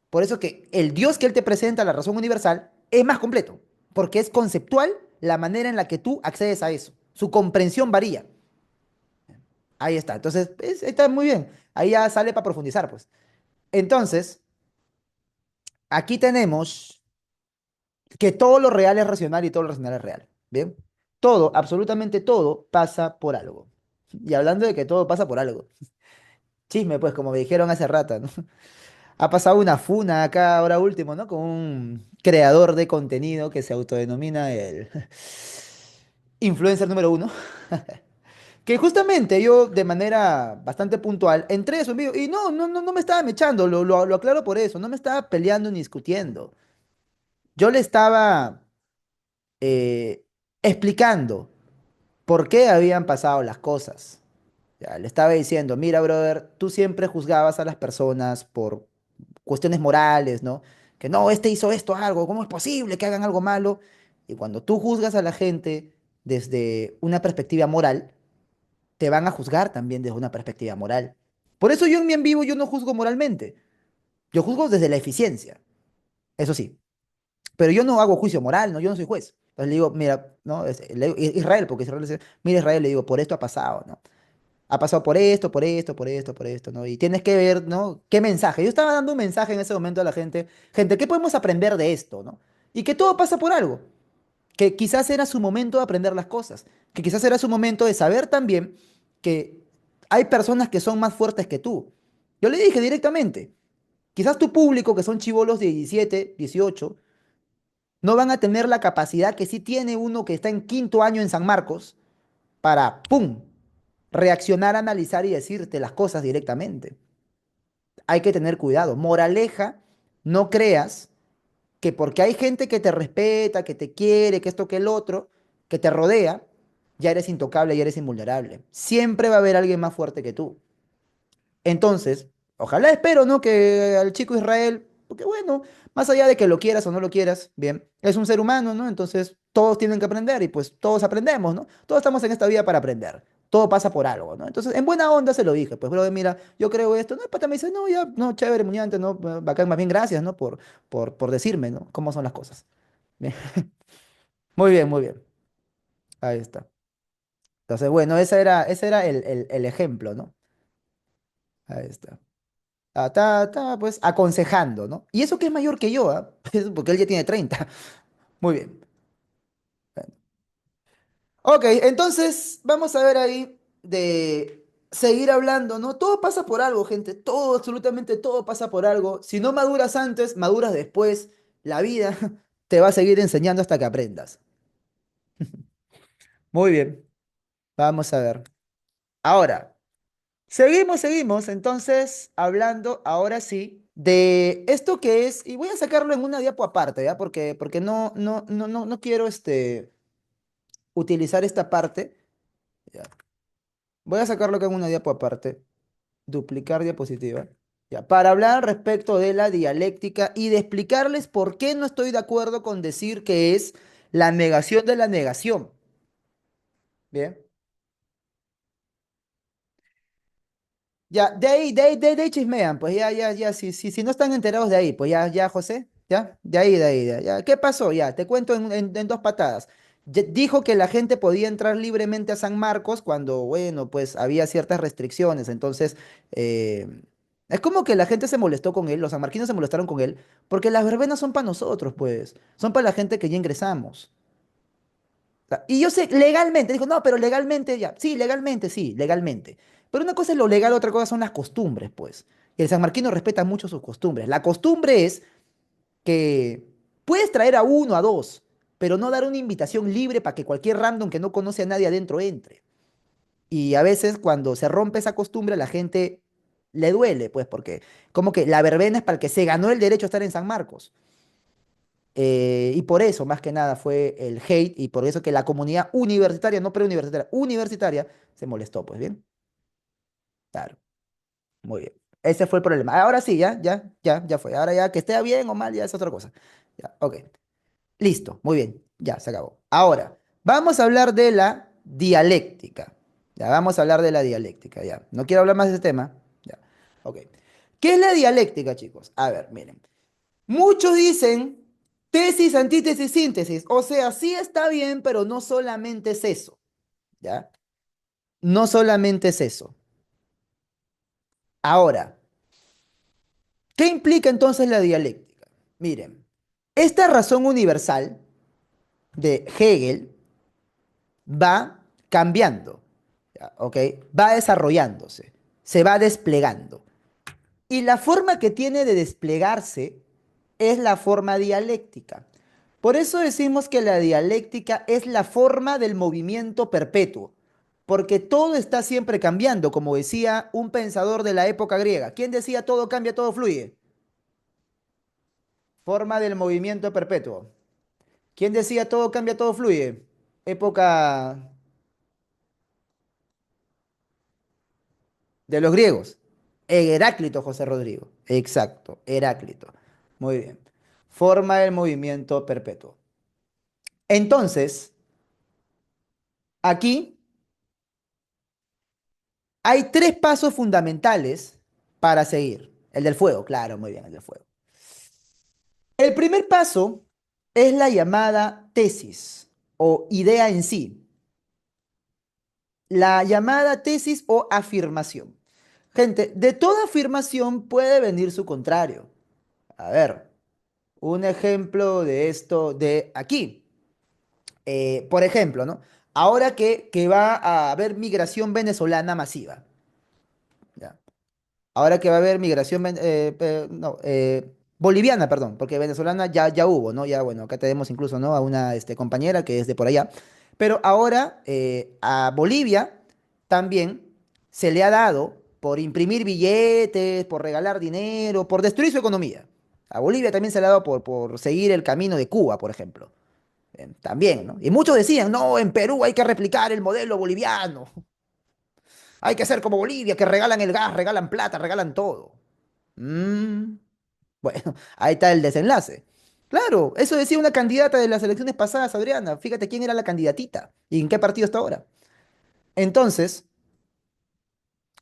Por eso que el Dios que él te presenta, la razón universal, es más completo, porque es conceptual la manera en la que tú accedes a eso. Su comprensión varía. Ahí está. Entonces, está muy bien. Ahí ya sale para profundizar, pues. Entonces, aquí tenemos que todo lo real es racional y todo lo racional es real. ¿Bien? Todo, absolutamente todo, pasa por algo. Y hablando de que todo pasa por algo. Chisme, pues, como me dijeron hace rato, ¿no? Ha pasado una funa acá ahora último, ¿no? Con un creador de contenido que se autodenomina el influencer número uno. Que justamente yo, de manera bastante puntual, entré a su video y no me estaba mechando, lo aclaro por eso, no me estaba peleando ni discutiendo. Yo le estaba eh, explicando por qué habían pasado las cosas. Ya, le estaba diciendo, mira, brother, tú siempre juzgabas a las personas por cuestiones morales, ¿no? Que no, este hizo esto, algo, ¿cómo es posible que hagan algo malo? Y cuando tú juzgas a la gente desde una perspectiva moral, te van a juzgar también desde una perspectiva moral. Por eso yo en mi en vivo yo no juzgo moralmente, yo juzgo desde la eficiencia, eso sí. Pero yo no hago juicio moral, ¿no? Yo no soy juez. Entonces le digo, mira, ¿no? Israel, porque Israel dice, mira Israel, le digo, por esto ha pasado, ¿no? Ha pasado por esto, por esto, por esto, por esto, ¿no? Y tienes que ver, ¿no? ¿Qué mensaje? Yo estaba dando un mensaje en ese momento a la gente, gente, ¿qué podemos aprender de esto, ¿no? Y que todo pasa por algo, que quizás era su momento de aprender las cosas, que quizás era su momento de saber también que hay personas que son más fuertes que tú. Yo le dije directamente, quizás tu público, que son chibolos de 17, 18, no van a tener la capacidad que sí tiene uno que está en quinto año en San Marcos para, ¡pum!, reaccionar, analizar y decirte las cosas directamente. Hay que tener cuidado. Moraleja, no creas que porque hay gente que te respeta, que te quiere, que esto, que el otro, que te rodea, ya eres intocable, ya eres invulnerable. Siempre va a haber alguien más fuerte que tú. Entonces, ojalá espero, ¿no? Que al chico Israel, porque bueno, más allá de que lo quieras o no lo quieras, bien, es un ser humano, ¿no? Entonces, todos tienen que aprender y pues todos aprendemos, ¿no? Todos estamos en esta vida para aprender. todo pasa por algo, ¿no? Entonces, en buena onda se lo dije, pues, bro, mira, yo creo esto, ¿no? El pata me dice, no, ya, no, chévere, muñante, no, bacán, más bien gracias, ¿no? Por decirme, ¿no? Cómo son las cosas. Bien. Muy bien, muy bien. Ahí está. Entonces, bueno, ese era el ejemplo, ¿no? Ahí está. Pues aconsejando, ¿no? Y eso que es mayor que yo, ¿ah? Porque él ya tiene 30. Muy bien. Ok, entonces vamos a ver ahí de seguir hablando, ¿no? Todo pasa por algo, gente. Todo, absolutamente todo pasa por algo. Si no maduras antes, maduras después. La vida te va a seguir enseñando hasta que aprendas. Muy bien, vamos a ver. Ahora. Seguimos entonces hablando ahora sí de esto que es, y voy a sacarlo en una diapo aparte, ¿ya? Porque no quiero utilizar esta parte. Ya. Voy a sacarlo acá en una diapo aparte, duplicar diapositiva, ya, para hablar respecto de la dialéctica y de explicarles por qué no estoy de acuerdo con decir que es la negación de la negación. Bien. Ya, de ahí chismean, pues ya, si no están enterados de ahí, pues ya, José, ya, de ahí, ya. ¿Qué pasó? Ya, te cuento en dos patadas. Dijo que la gente podía entrar libremente a San Marcos cuando, bueno, pues había ciertas restricciones, entonces, eh, es como que la gente se molestó con él, los sanmarquinos se molestaron con él, porque las verbenas son para nosotros, pues, son para la gente que ya ingresamos. Sea, y yo sé, legalmente, dijo, no, pero legalmente ya. Sí, legalmente. Pero una cosa es lo legal, otra cosa son las costumbres, pues. Y el sanmarquino respeta mucho sus costumbres. La costumbre es que puedes traer a uno, a dos, pero no dar una invitación libre para que cualquier random que no conoce a nadie adentro entre. Y a veces cuando se rompe esa costumbre, a la gente le duele, pues, porque como que la verbena es para el que se ganó el derecho a estar en San Marcos. Y por eso, más que nada, fue el hate y por eso que la comunidad universitaria, no preuniversitaria, universitaria, se molestó, pues bien. Claro, muy bien. Ese fue el problema. Ahora sí, ya fue. Ahora ya que esté bien o mal, ya es otra cosa. Ya, ok. Listo, muy bien. Ya, se acabó. Ahora, vamos a hablar de la dialéctica. Ya, vamos a hablar de la dialéctica, ya. No quiero hablar más de ese tema. Ya, ok. ¿Qué es la dialéctica, chicos? A ver, miren. Muchos dicen tesis, antítesis, síntesis. O sea, sí está bien, pero no solamente es eso, ¿ya? No solamente es eso. Ahora, ¿qué implica entonces la dialéctica? Miren, esta razón universal de Hegel va cambiando, ¿ya? ¿Ok? Va desarrollándose, se va desplegando. Y la forma que tiene de desplegarse es la forma dialéctica. Por eso decimos que la dialéctica es la forma del movimiento perpetuo, porque todo está siempre cambiando, como decía un pensador de la época griega. ¿Quién decía todo cambia, todo fluye? Forma del movimiento perpetuo. ¿Quién decía todo cambia, todo fluye? Época de los griegos. Heráclito, José Rodrigo. Exacto, Heráclito. Muy bien. Forma del movimiento perpetuo. Entonces, aquí hay tres pasos fundamentales para seguir. El del fuego, claro, muy bien, el del fuego. El primer paso es la llamada tesis o idea en sí. La llamada tesis o afirmación. Gente, de toda afirmación puede venir su contrario. A ver, un ejemplo de esto de aquí. Por ejemplo, ¿no? Ahora que va a haber migración venezolana masiva. ¿Ya? Ahora que va a haber migración, no, boliviana, perdón, porque venezolana ya hubo, ¿no? Ya, bueno, acá tenemos incluso, ¿no? A una compañera que es de por allá. Pero ahora a Bolivia también se le ha dado por imprimir billetes, por regalar dinero, por destruir su economía. A Bolivia también se le ha dado por seguir el camino de Cuba, por ejemplo. También, ¿no? Y muchos decían, no, en Perú hay que replicar el modelo boliviano. Hay que hacer como Bolivia, que regalan el gas, regalan plata, regalan todo. Mm, bueno, ahí está el desenlace. Claro, eso decía una candidata de las elecciones pasadas, Adriana. Fíjate quién era la candidatita y en qué partido está ahora. Entonces,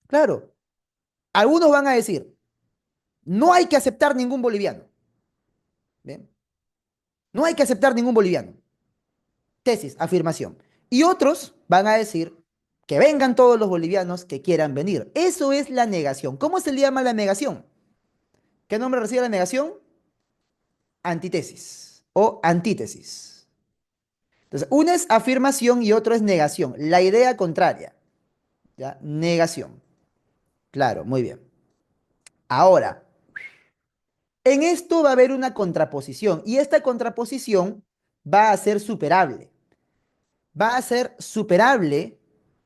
claro, algunos van a decir, no hay que aceptar ningún boliviano. ¿Bien? No hay que aceptar ningún boliviano. Tesis, afirmación. Y otros van a decir que vengan todos los bolivianos que quieran venir. Eso es la negación. ¿Cómo se le llama la negación? ¿Qué nombre recibe la negación? Antítesis o antítesis. Entonces, una es afirmación y otro es negación. La idea contraria. ¿Ya? Negación. Claro, muy bien. Ahora, en esto va a haber una contraposición y esta contraposición va a ser superable. Va a ser superable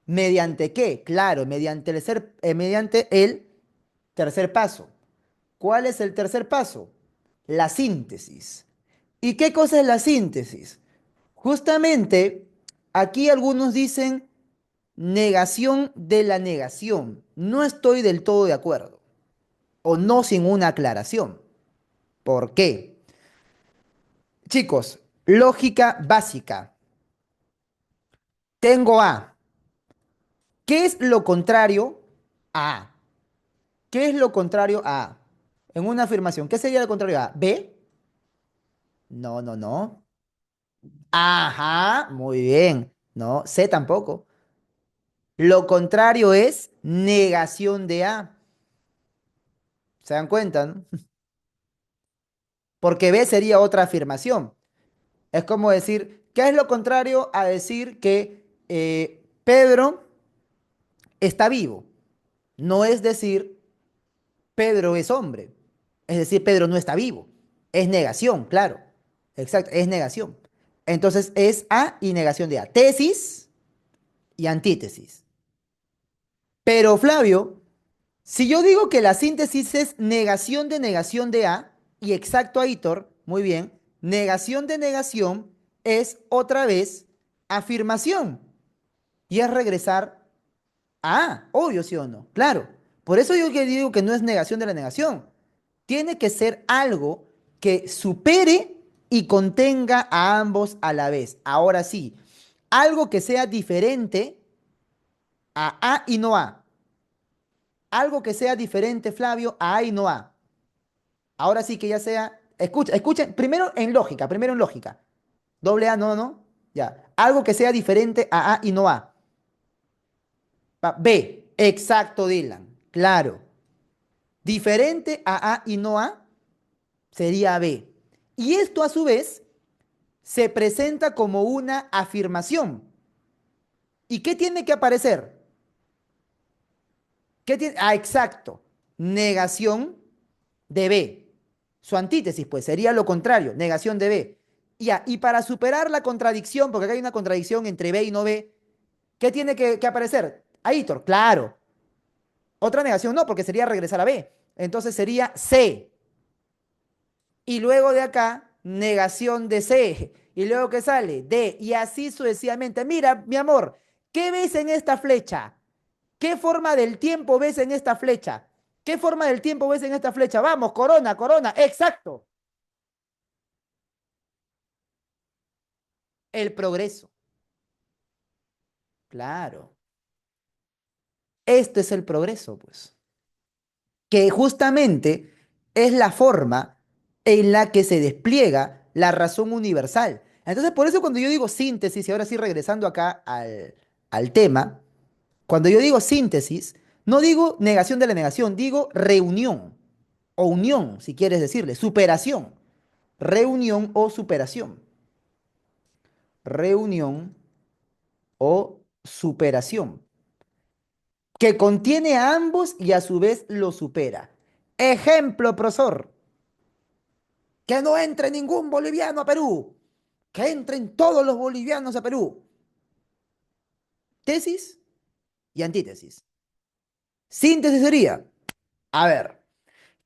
mediante qué? Claro, mediante el tercer paso. ¿Cuál es el tercer paso? La síntesis. ¿Y qué cosa es la síntesis? Justamente aquí algunos dicen negación de la negación. No estoy del todo de acuerdo. O no sin una aclaración. ¿Por qué? Chicos, lógica básica. Tengo A. ¿Qué es lo contrario a A? ¿Qué es lo contrario a A? En una afirmación, ¿qué sería lo contrario a A? ¿B? No, no, no. Ajá, muy bien. No, C tampoco. Lo contrario es negación de A. ¿Se dan cuenta, no? Porque B sería otra afirmación. Es como decir, ¿qué es lo contrario a decir que Pedro está vivo? No es decir Pedro es hombre. Es decir, Pedro no está vivo. Es negación, claro. Exacto, es negación. Entonces es A y negación de A. Tesis y antítesis. Pero Flavio, si yo digo que la síntesis es negación de A, y exacto, Aitor, muy bien, negación de negación es otra vez afirmación. Y es regresar a A, obvio, sí o no. Claro. Por eso yo que digo que no es negación de la negación. Tiene que ser algo que supere y contenga a ambos a la vez. Ahora sí, algo que sea diferente a A y no A. Algo que sea diferente, Flavio, a A y no A. Ahora sí que ya sea, escuchen, primero en lógica. Doble A, no, no. Ya. Algo que sea diferente a A y no A. B, exacto, Dylan. Claro. Diferente a A y no A sería B. Y esto a su vez se presenta como una afirmación. ¿Y qué tiene que aparecer? ¿Qué tiene? Ah, exacto. Negación de B. Su antítesis, pues, sería lo contrario, negación de B. Ya, y para superar la contradicción, porque acá hay una contradicción entre B y no B, ¿qué tiene que aparecer? Aitor, claro. Otra negación no, porque sería regresar a B. Entonces sería C. Y luego de acá, negación de C. Y luego que sale D. Y así sucesivamente. Mira, mi amor, ¿qué ves en esta flecha? ¿Qué forma del tiempo ves en esta flecha? ¿Qué forma del tiempo ves en esta flecha? Vamos, corona, corona. Exacto. El progreso. Claro. Esto es el progreso, pues. Que justamente es la forma en la que se despliega la razón universal. Entonces, por eso cuando yo digo síntesis, y ahora sí regresando acá al tema, cuando yo digo síntesis, no digo negación de la negación, digo reunión o unión, si quieres decirle, superación. Reunión o superación. Reunión o superación. Que contiene a ambos y a su vez lo supera. Ejemplo, profesor. Que no entre ningún boliviano a Perú. Que entren todos los bolivianos a Perú. Tesis y antítesis. Síntesis sería, a ver,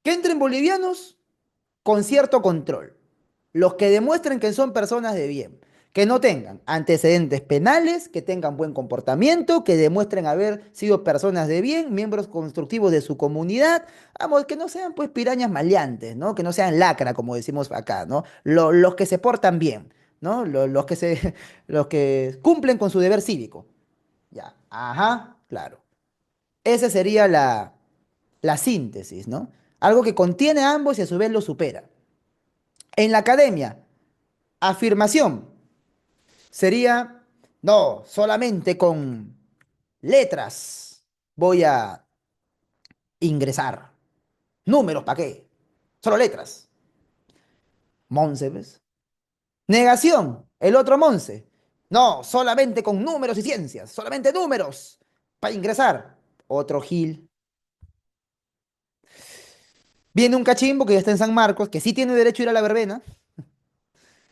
que entren bolivianos con cierto control. Los que demuestren que son personas de bien, que no tengan antecedentes penales, que tengan buen comportamiento, que demuestren haber sido personas de bien, miembros constructivos de su comunidad, vamos, que no sean pues pirañas maleantes, ¿no? Que no sean lacra, como decimos acá, ¿no? Los que se portan bien, ¿no? Los que cumplen con su deber cívico. Ya. Ajá, claro. Esa sería la síntesis, ¿no? Algo que contiene a ambos y a su vez lo supera. En la academia, afirmación sería, no, solamente con letras voy a ingresar. Números, ¿para qué? Solo letras. Monse, ¿ves? Negación, el otro Monse. No, solamente con números y ciencias, solamente números para ingresar. Otro Gil. Viene un cachimbo que ya está en San Marcos, que sí tiene derecho a ir a la verbena,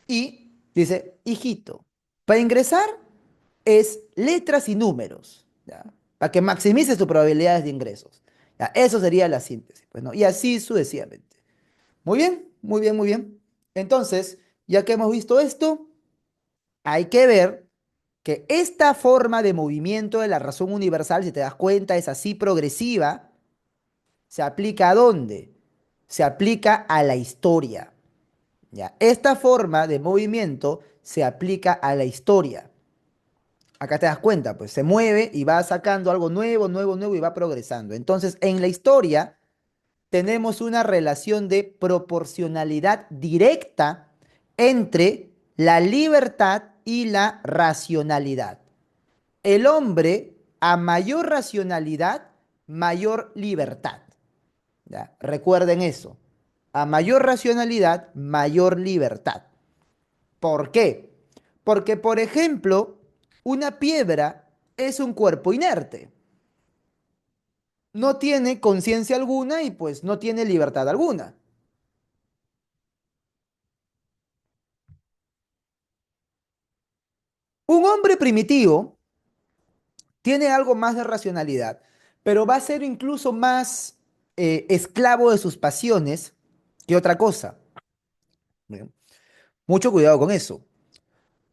y dice, hijito, para ingresar es letras y números, ¿ya? Para que maximices tus probabilidades de ingresos. ¿Ya? Eso sería la síntesis, pues, ¿no? Y así sucesivamente. Muy bien, muy bien, muy bien. Entonces, ya que hemos visto esto, hay que ver que esta forma de movimiento de la razón universal, si te das cuenta, es así progresiva, se aplica ¿a dónde? Se aplica a la historia. ¿Ya? Esta forma de movimiento se aplica a la historia. Acá te das cuenta, pues se mueve y va sacando algo nuevo, nuevo, nuevo y va progresando. Entonces, en la historia tenemos una relación de proporcionalidad directa entre la libertad y la racionalidad. El hombre, a mayor racionalidad, mayor libertad. ¿Ya? Recuerden eso. A mayor racionalidad, mayor libertad. ¿Por qué? Porque, por ejemplo, una piedra es un cuerpo inerte. No tiene conciencia alguna y pues no tiene libertad alguna. Un hombre primitivo tiene algo más de racionalidad, pero va a ser incluso más esclavo de sus pasiones que otra cosa. Bien. Mucho cuidado con eso.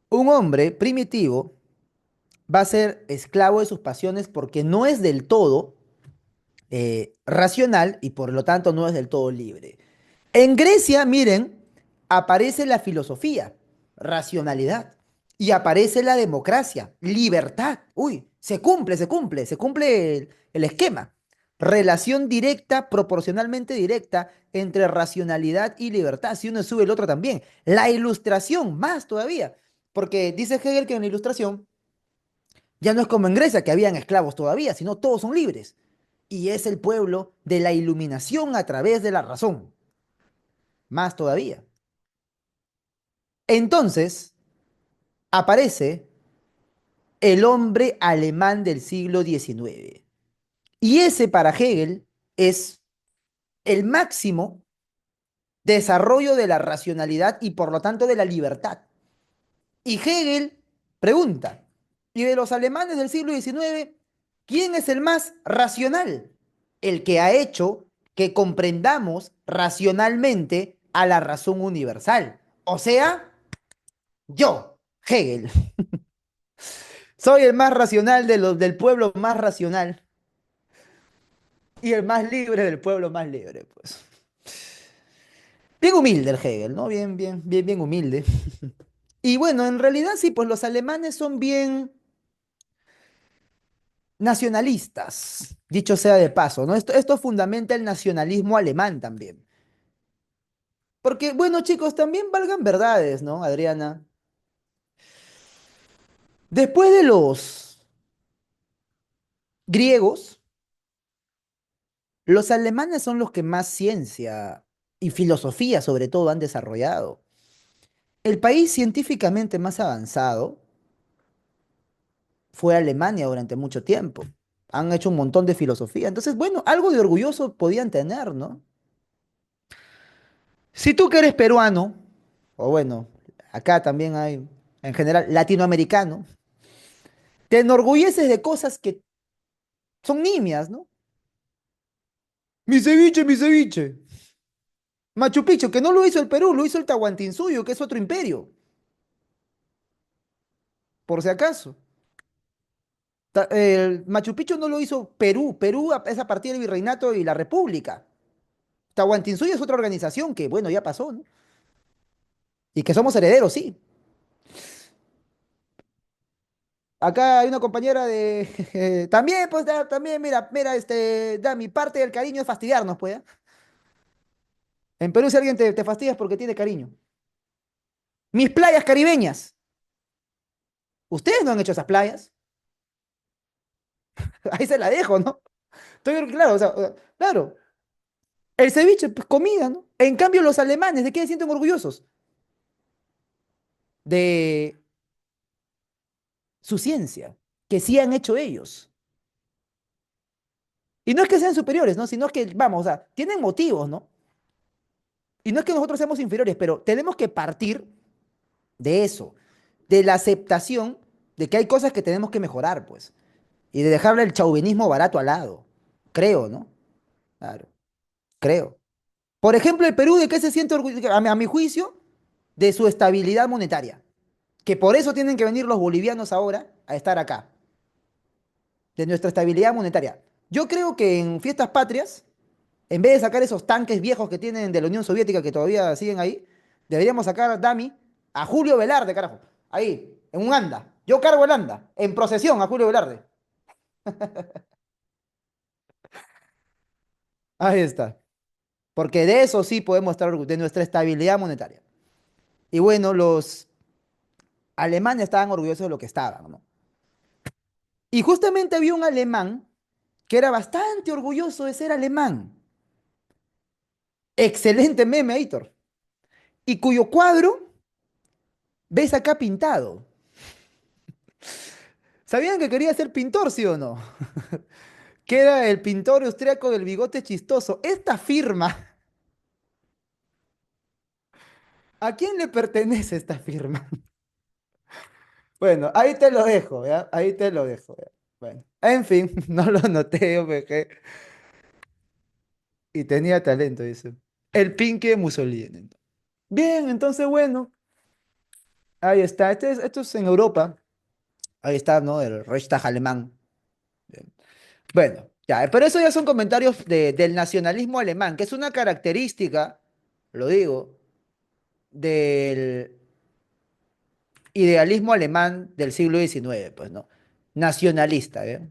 Un hombre primitivo va a ser esclavo de sus pasiones porque no es del todo racional y por lo tanto no es del todo libre. En Grecia, miren, aparece la filosofía, racionalidad, y aparece la democracia, libertad. Uy, se cumple el esquema. Relación directa, proporcionalmente directa entre racionalidad y libertad. Si uno sube, el otro también. La ilustración, más todavía. Porque dice Hegel que en la ilustración ya no es como en Grecia, que habían esclavos todavía, sino todos son libres. Y es el pueblo de la iluminación a través de la razón. Más todavía. Entonces, aparece el hombre alemán del siglo XIX. Y ese para Hegel es el máximo desarrollo de la racionalidad y por lo tanto de la libertad. Y Hegel pregunta, ¿y de los alemanes del siglo XIX, quién es el más racional? El que ha hecho que comprendamos racionalmente a la razón universal. O sea, yo, Hegel. Soy el más racional de los del pueblo más racional y el más libre del pueblo más libre, pues. Bien humilde el Hegel, ¿no? Bien, bien, bien, bien humilde. Y bueno, en realidad sí, pues los alemanes son bien nacionalistas, dicho sea de paso, ¿no? Esto fundamenta el nacionalismo alemán también. Porque, bueno, chicos, también valgan verdades, ¿no, Adriana? Después de los griegos, los alemanes son los que más ciencia y filosofía, sobre todo, han desarrollado. El país científicamente más avanzado fue Alemania durante mucho tiempo. Han hecho un montón de filosofía. Entonces, bueno, algo de orgulloso podían tener, ¿no? Si tú que eres peruano, o bueno, acá también hay, en general, latinoamericano, te enorgulleces de cosas que son nimias, ¿no? Mi ceviche, mi ceviche. Machu Picchu, que no lo hizo el Perú, lo hizo el Tahuantinsuyo, que es otro imperio, por si acaso. El Machu Picchu no lo hizo Perú, Perú es a partir del virreinato y la república. Tahuantinsuyo es otra organización que, bueno, ya pasó, ¿no? Y que somos herederos, sí. Acá hay una compañera de... también, pues, también, mira, mira, da mi parte del cariño es fastidiarnos, pues, ¿ya? En Perú si alguien te fastidia es porque tiene cariño. Mis playas caribeñas. Ustedes no han hecho esas playas. Ahí se la dejo, ¿no? Estoy claro, claro. El ceviche, pues comida, ¿no? En cambio, los alemanes, ¿de qué se sienten orgullosos? De su ciencia, que sí han hecho ellos. Y no es que sean superiores, ¿no? Sino es que, vamos, o sea, tienen motivos, ¿no? Y no es que nosotros seamos inferiores, pero tenemos que partir de eso, de la aceptación de que hay cosas que tenemos que mejorar, pues, y de dejarle el chauvinismo barato al lado. Creo, ¿no? Claro, creo. Por ejemplo, el Perú, ¿de qué se siente orgulloso? A mi juicio, de su estabilidad monetaria. Que por eso tienen que venir los bolivianos ahora a estar acá, de nuestra estabilidad monetaria. Yo creo que en fiestas patrias, en vez de sacar esos tanques viejos que tienen de la Unión Soviética que todavía siguen ahí, deberíamos sacar, Dami, a Julio Velarde, carajo. Ahí, en un anda. Yo cargo el anda, en procesión a Julio Velarde. Ahí está. Porque de eso sí podemos estar orgullosos, de nuestra estabilidad monetaria. Y bueno, los alemanes estaban orgullosos de lo que estaban, ¿no? Y justamente había un alemán que era bastante orgulloso de ser alemán. Excelente meme, Aitor. Y cuyo cuadro ves acá pintado. ¿Sabían que quería ser pintor, sí o no? Que era el pintor austriaco del bigote chistoso. Esta firma, ¿a quién le pertenece esta firma? Bueno, ahí te lo dejo, ¿ya? Ahí te lo dejo, ¿ya? Bueno, en fin, no lo noté, OPG. Y tenía talento, dice. El Pinque Mussolini. Bien, entonces, bueno, ahí está. Esto es en Europa. Ahí está, ¿no? El Reichstag alemán. Bien. Bueno, ya, pero eso ya son comentarios del nacionalismo alemán, que es una característica, lo digo, del idealismo alemán del siglo XIX, pues, ¿no? Nacionalista, ¿eh?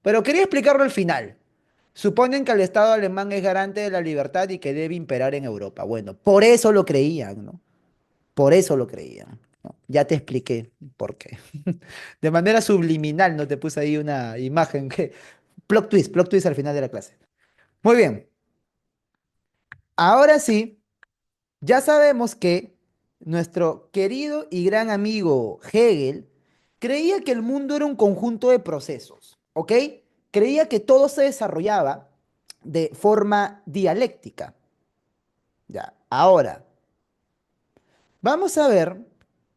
Pero quería explicarlo al final. Suponen que el Estado alemán es garante de la libertad y que debe imperar en Europa. Bueno, por eso lo creían, ¿no? Por eso lo creían, ¿no? Ya te expliqué por qué. De manera subliminal no te puse ahí una imagen que... plot twist al final de la clase. Muy bien, ahora sí. Ya sabemos que nuestro querido y gran amigo Hegel creía que el mundo era un conjunto de procesos, ¿ok? Creía que todo se desarrollaba de forma dialéctica. Ya, ahora, vamos a ver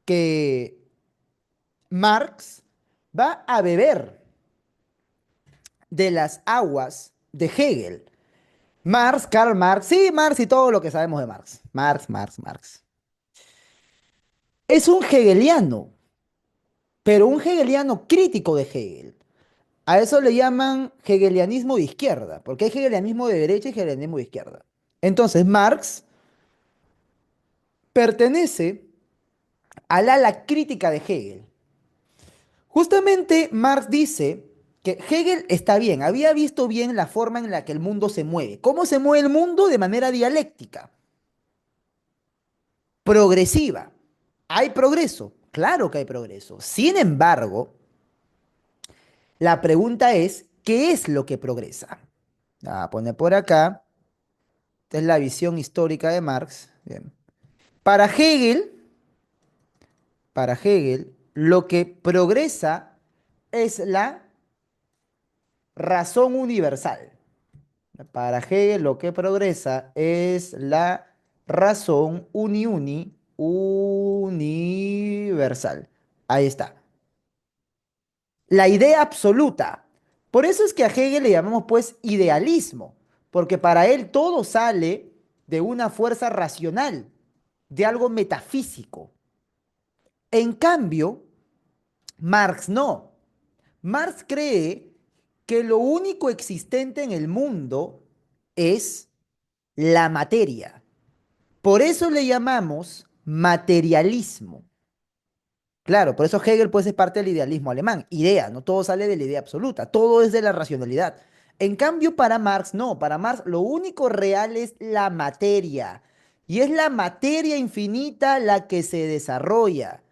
que Marx va a beber de las aguas de Hegel. Marx, Karl Marx, sí, Marx y todo lo que sabemos de Marx. Marx. Es un hegeliano, pero un hegeliano crítico de Hegel. A eso le llaman hegelianismo de izquierda, porque hay hegelianismo de derecha y hegelianismo de izquierda. Entonces, Marx pertenece al ala crítica de Hegel. Justamente Marx dice que Hegel está bien, había visto bien la forma en la que el mundo se mueve. ¿Cómo se mueve el mundo? De manera dialéctica, progresiva. ¿Hay progreso? Claro que hay progreso. Sin embargo, la pregunta es, ¿qué es lo que progresa? A poner por acá. Esta es la visión histórica de Marx. Bien. Para Hegel, para Hegel, lo que progresa es la razón universal. Para Hegel, lo que progresa es la razón universal. Ahí está. La idea absoluta. Por eso es que a Hegel le llamamos pues idealismo, porque para él todo sale de una fuerza racional, de algo metafísico. En cambio, Marx no. Marx cree que lo único existente en el mundo es la materia. Por eso le llamamos materialismo. Claro, por eso Hegel pues es parte del idealismo alemán. Idea, no todo sale de la idea absoluta, todo es de la racionalidad. En cambio, para Marx, no, para Marx lo único real es la materia. Y es la materia infinita la que se desarrolla.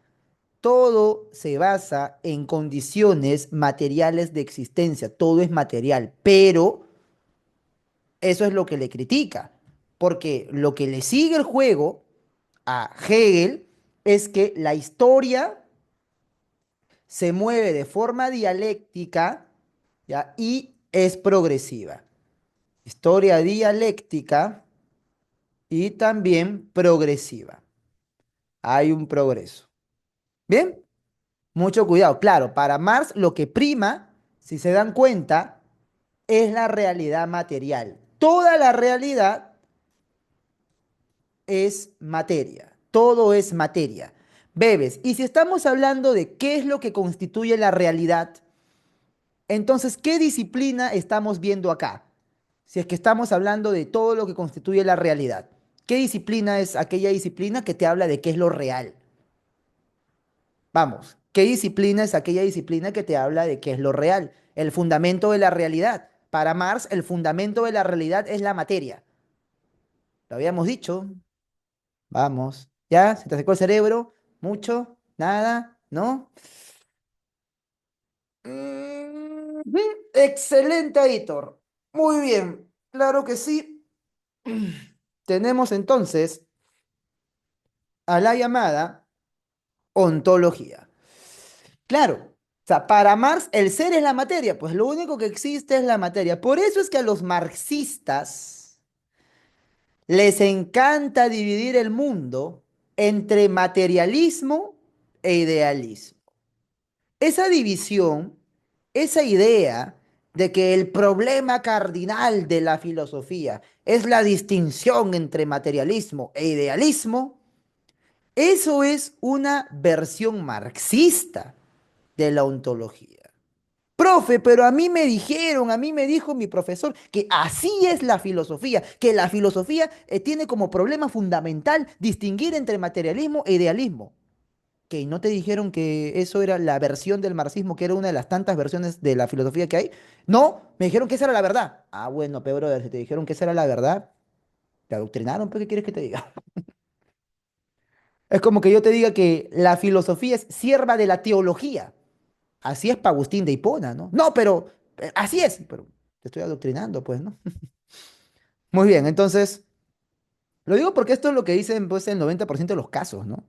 Todo se basa en condiciones materiales de existencia, todo es material, pero eso es lo que le critica, porque lo que le sigue el juego a Hegel es que la historia se mueve de forma dialéctica, ¿ya? Y es progresiva. Historia dialéctica y también progresiva. Hay un progreso. ¿Bien? Mucho cuidado. Claro, para Marx lo que prima, si se dan cuenta, es la realidad material. Toda la realidad es materia. Todo es materia. Bebes, y si estamos hablando de qué es lo que constituye la realidad, entonces, ¿qué disciplina estamos viendo acá? Si es que estamos hablando de todo lo que constituye la realidad. ¿Qué disciplina es aquella disciplina que te habla de qué es lo real? Vamos, ¿qué disciplina es aquella disciplina que te habla de qué es lo real? El fundamento de la realidad. Para Marx, el fundamento de la realidad es la materia. Lo habíamos dicho. Vamos. ¿Ya? ¿Se te secó el cerebro? ¿Mucho? ¿Nada? ¿No? Ujú. Excelente, Aitor. Muy bien. Claro que sí. Tenemos entonces a la llamada ontología. Claro, o sea, para Marx el ser es la materia, pues lo único que existe es la materia. Por eso es que a los marxistas les encanta dividir el mundo entre materialismo e idealismo. Esa división, esa idea de que el problema cardinal de la filosofía es la distinción entre materialismo e idealismo, eso es una versión marxista de la ontología. Profe, pero a mí me dijeron, a mí me dijo mi profesor que así es la filosofía, que la filosofía tiene como problema fundamental distinguir entre materialismo e idealismo. ¿Que no te dijeron que eso era la versión del marxismo, que era una de las tantas versiones de la filosofía que hay? No, me dijeron que esa era la verdad. Ah, bueno, pero brother, si te dijeron que esa era la verdad, te adoctrinaron, ¿pero qué quieres que te diga? Es como que yo te diga que la filosofía es sierva de la teología. Así es para Agustín de Hipona, ¿no? No, pero así es, pero te estoy adoctrinando, pues, ¿no? Muy bien, entonces, lo digo porque esto es lo que dicen, pues, el 90% de los casos, ¿no?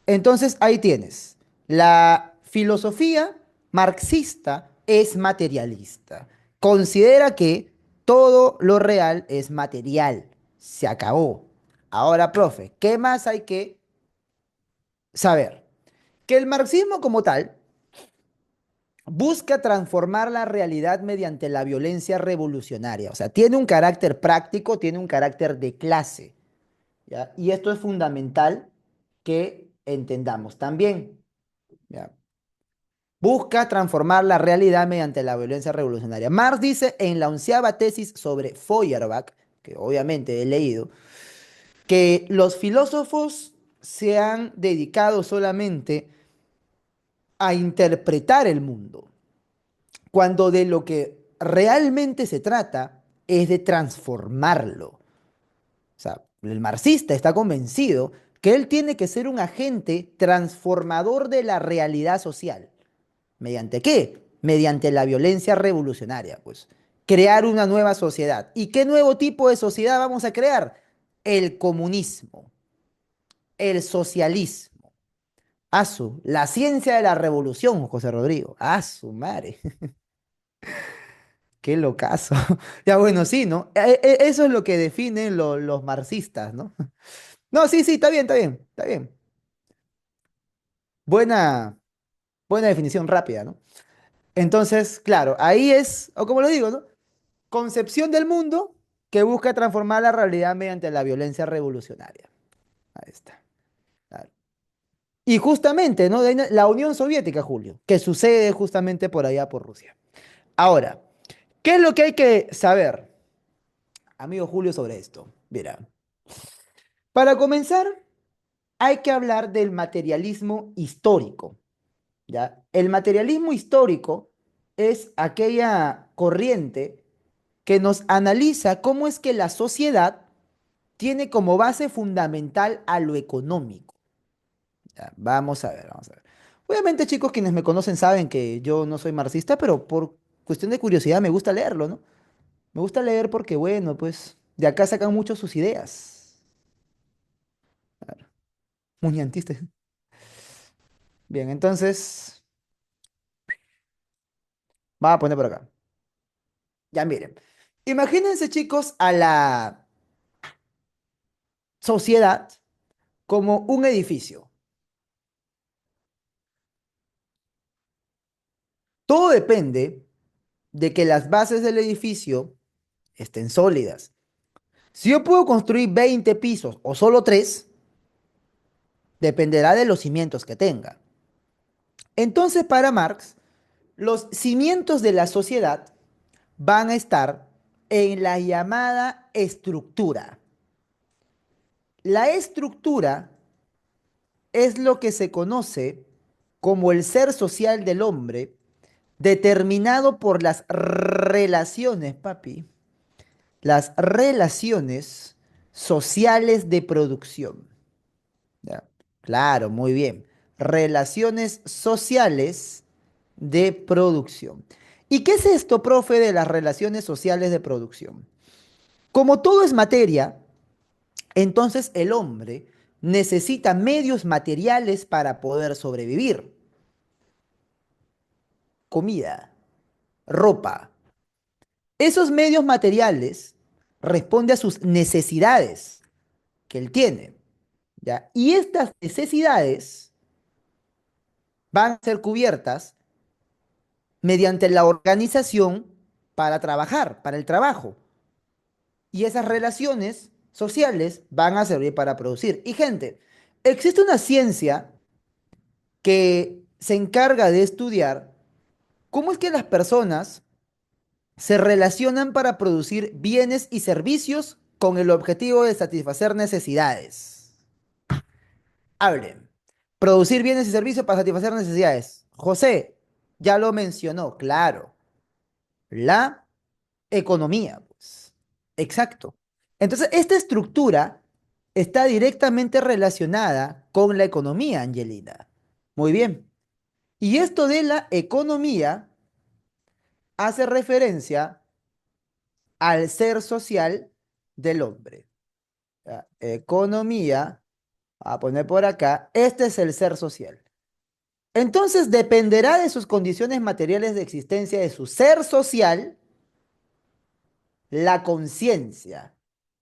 Entonces, ahí tienes. La filosofía marxista es materialista. Considera que todo lo real es material. Se acabó. Ahora, profe, ¿qué más hay que saber? Que el marxismo como tal busca transformar la realidad mediante la violencia revolucionaria. O sea, tiene un carácter práctico, tiene un carácter de clase, ¿ya? Y esto es fundamental que entendamos también, ¿ya? Busca transformar la realidad mediante la violencia revolucionaria. Marx dice en la 11ª tesis sobre Feuerbach, que obviamente he leído, que los filósofos se han dedicado solamente a interpretar el mundo, cuando de lo que realmente se trata es de transformarlo. O sea, el marxista está convencido que él tiene que ser un agente transformador de la realidad social. ¿Mediante qué? Mediante la violencia revolucionaria, pues. Crear una nueva sociedad. ¿Y qué nuevo tipo de sociedad vamos a crear? El comunismo, el socialismo. La ciencia de la revolución, José Rodrigo. Madre. Qué locazo. Ya bueno, sí, ¿no? Eso es lo que definen los marxistas, ¿no? No, sí, sí, está bien, está bien, está bien. Buena, buena definición rápida, ¿no? Entonces, claro, ahí es, o como lo digo, ¿no? Concepción del mundo que busca transformar la realidad mediante la violencia revolucionaria. Ahí está. Claro. Y justamente, ¿no? La Unión Soviética, Julio, que sucede justamente por allá por Rusia. Ahora, ¿qué es lo que hay que saber, amigo Julio, sobre esto? Mira, para comenzar, hay que hablar del materialismo histórico, ¿ya? El materialismo histórico es aquella corriente que nos analiza cómo es que la sociedad tiene como base fundamental a lo económico. Ya, vamos a ver, vamos a ver. Obviamente, chicos, quienes me conocen saben que yo no soy marxista, pero por cuestión de curiosidad me gusta leerlo, ¿no? Me gusta leer porque, bueno, pues de acá sacan mucho sus ideas. Muy antistas. Bien, entonces, vamos a poner por acá. Ya miren. Imagínense, chicos, a la sociedad como un edificio. Todo depende de que las bases del edificio estén sólidas. Si yo puedo construir 20 pisos o solo 3, dependerá de los cimientos que tenga. Entonces, para Marx, los cimientos de la sociedad van a estar en la llamada estructura. La estructura es lo que se conoce como el ser social del hombre, determinado por las relaciones, papi, las relaciones sociales de producción. ¿Ya? Claro, muy bien. Relaciones sociales de producción. ¿Y qué es esto, profe, de las relaciones sociales de producción? Como todo es materia, entonces el hombre necesita medios materiales para poder sobrevivir. Comida, ropa. Esos medios materiales responden a sus necesidades que él tiene, ¿ya? Y estas necesidades van a ser cubiertas mediante la organización para trabajar, para el trabajo. Y esas relaciones sociales van a servir para producir. Y gente, existe una ciencia que se encarga de estudiar cómo es que las personas se relacionan para producir bienes y servicios con el objetivo de satisfacer necesidades. Hablen. Producir bienes y servicios para satisfacer necesidades. José, ya lo mencionó, claro. La economía, pues. Exacto. Entonces, esta estructura está directamente relacionada con la economía, Angelina. Muy bien. Y esto de la economía hace referencia al ser social del hombre. ¿Ya? Economía, a poner por acá, este es el ser social. Entonces dependerá de sus condiciones materiales de existencia, de su ser social, la conciencia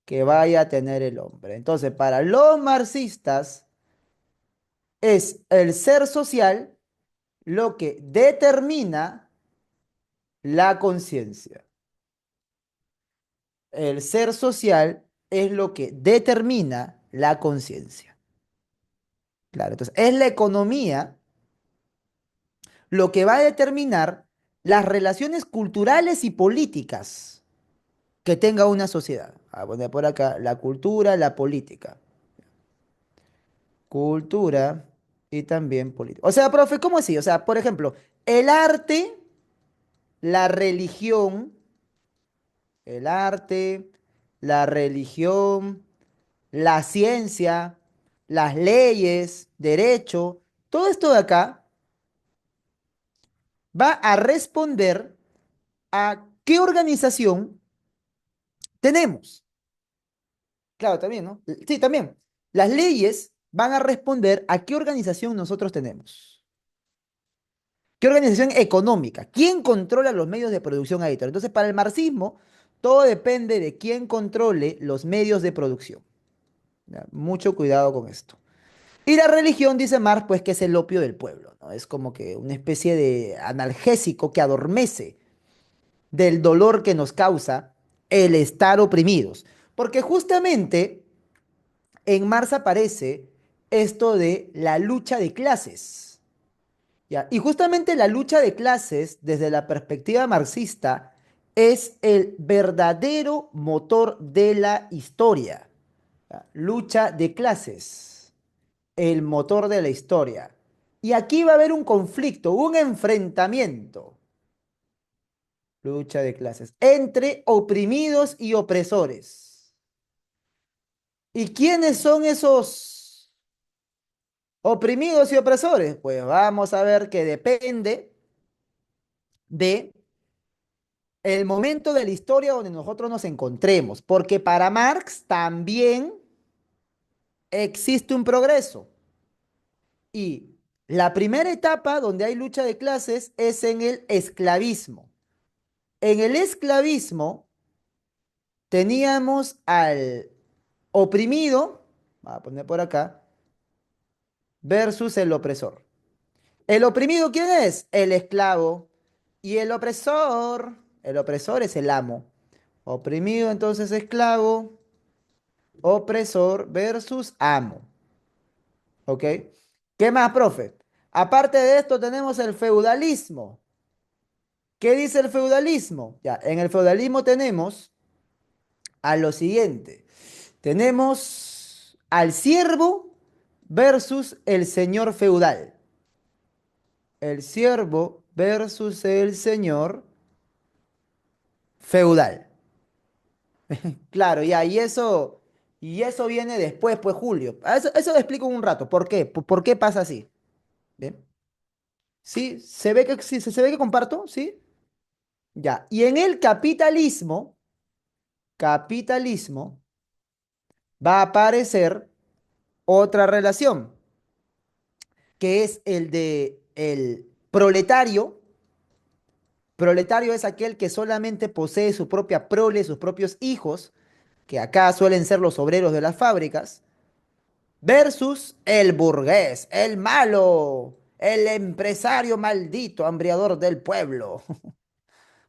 que vaya a tener el hombre. Entonces, para los marxistas, es el ser social lo que determina la conciencia. El ser social es lo que determina la conciencia. Claro, entonces es la economía lo que va a determinar las relaciones culturales y políticas que tenga una sociedad. A poner por acá la cultura, la política. Cultura y también política. O sea, profe, ¿cómo así? O sea, por ejemplo, el arte, la religión, el arte, la religión, la ciencia, las leyes, derecho, todo esto de acá va a responder a qué organización tenemos. Claro, también, ¿no? Sí, también. Las leyes van a responder a qué organización nosotros tenemos. ¿Qué organización económica? ¿Quién controla los medios de producción ahí? Entonces, para el marxismo, todo depende de quién controle los medios de producción. ¿Ya? Mucho cuidado con esto. Y la religión, dice Marx, pues que es el opio del pueblo, ¿no? Es como que una especie de analgésico que adormece del dolor que nos causa el estar oprimidos. Porque justamente en Marx aparece esto de la lucha de clases. ¿Ya? Y justamente la lucha de clases, desde la perspectiva marxista, es el verdadero motor de la historia. ¿Ya? Lucha de clases. el motor de la historia. Y aquí va a haber un conflicto, un enfrentamiento, lucha de clases, entre oprimidos y opresores. ¿Y quiénes son esos oprimidos y opresores? Pues vamos a ver que depende de el momento de la historia donde nosotros nos encontremos, porque para Marx también existe un progreso. Y la primera etapa donde hay lucha de clases es en el esclavismo. En el esclavismo teníamos al oprimido, voy a poner por acá, versus el opresor. ¿El oprimido quién es? El esclavo. Y el opresor es el amo. Oprimido entonces esclavo, opresor versus amo. ¿Ok? ¿Qué más, profe? Aparte de esto tenemos el feudalismo. ¿Qué dice el feudalismo? Ya, en el feudalismo tenemos a lo siguiente. Tenemos al siervo versus el señor feudal. El siervo versus el señor feudal. Claro, ya, y eso viene después, pues, Julio. Eso lo explico en un rato. ¿Por qué? ¿Por qué pasa así? ¿Bien? ¿Sí? ¿Se ve que comparto? ¿Sí? Ya. Y en el capitalismo, va a aparecer otra relación, que es el de el proletario. Proletario es aquel que solamente posee su propia prole, sus propios hijos, que acá suelen ser los obreros de las fábricas, versus el burgués, el malo, el empresario maldito, hambriador del pueblo.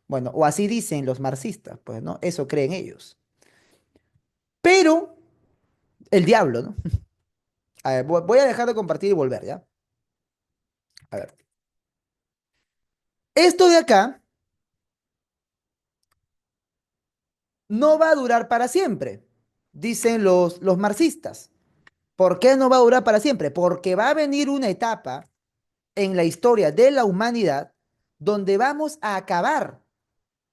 Bueno, o así dicen los marxistas, pues, ¿no? Eso creen ellos. Pero el diablo, ¿no? A ver, voy a dejar de compartir y volver, ¿ya? A ver. Esto de acá no va a durar para siempre, dicen los marxistas. ¿Por qué no va a durar para siempre? Porque va a venir una etapa en la historia de la humanidad donde vamos a acabar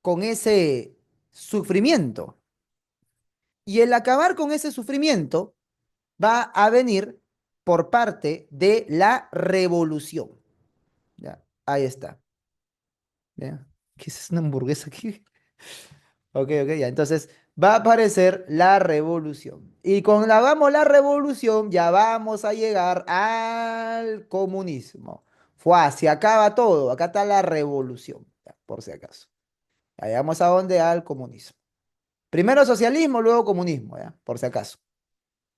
con ese sufrimiento. Y el acabar con ese sufrimiento va a venir por parte de la revolución. Ya, ahí está. ¿Ya? ¿Qué es una hamburguesa aquí? Ok, ok, ya. Entonces va a aparecer la revolución. Y cuando hagamos la revolución, ya vamos a llegar al comunismo. Se acaba todo. Acá está la revolución, ya, por si acaso. Ya llegamos a dónde? Al comunismo. Primero socialismo, luego comunismo, ya, por si acaso.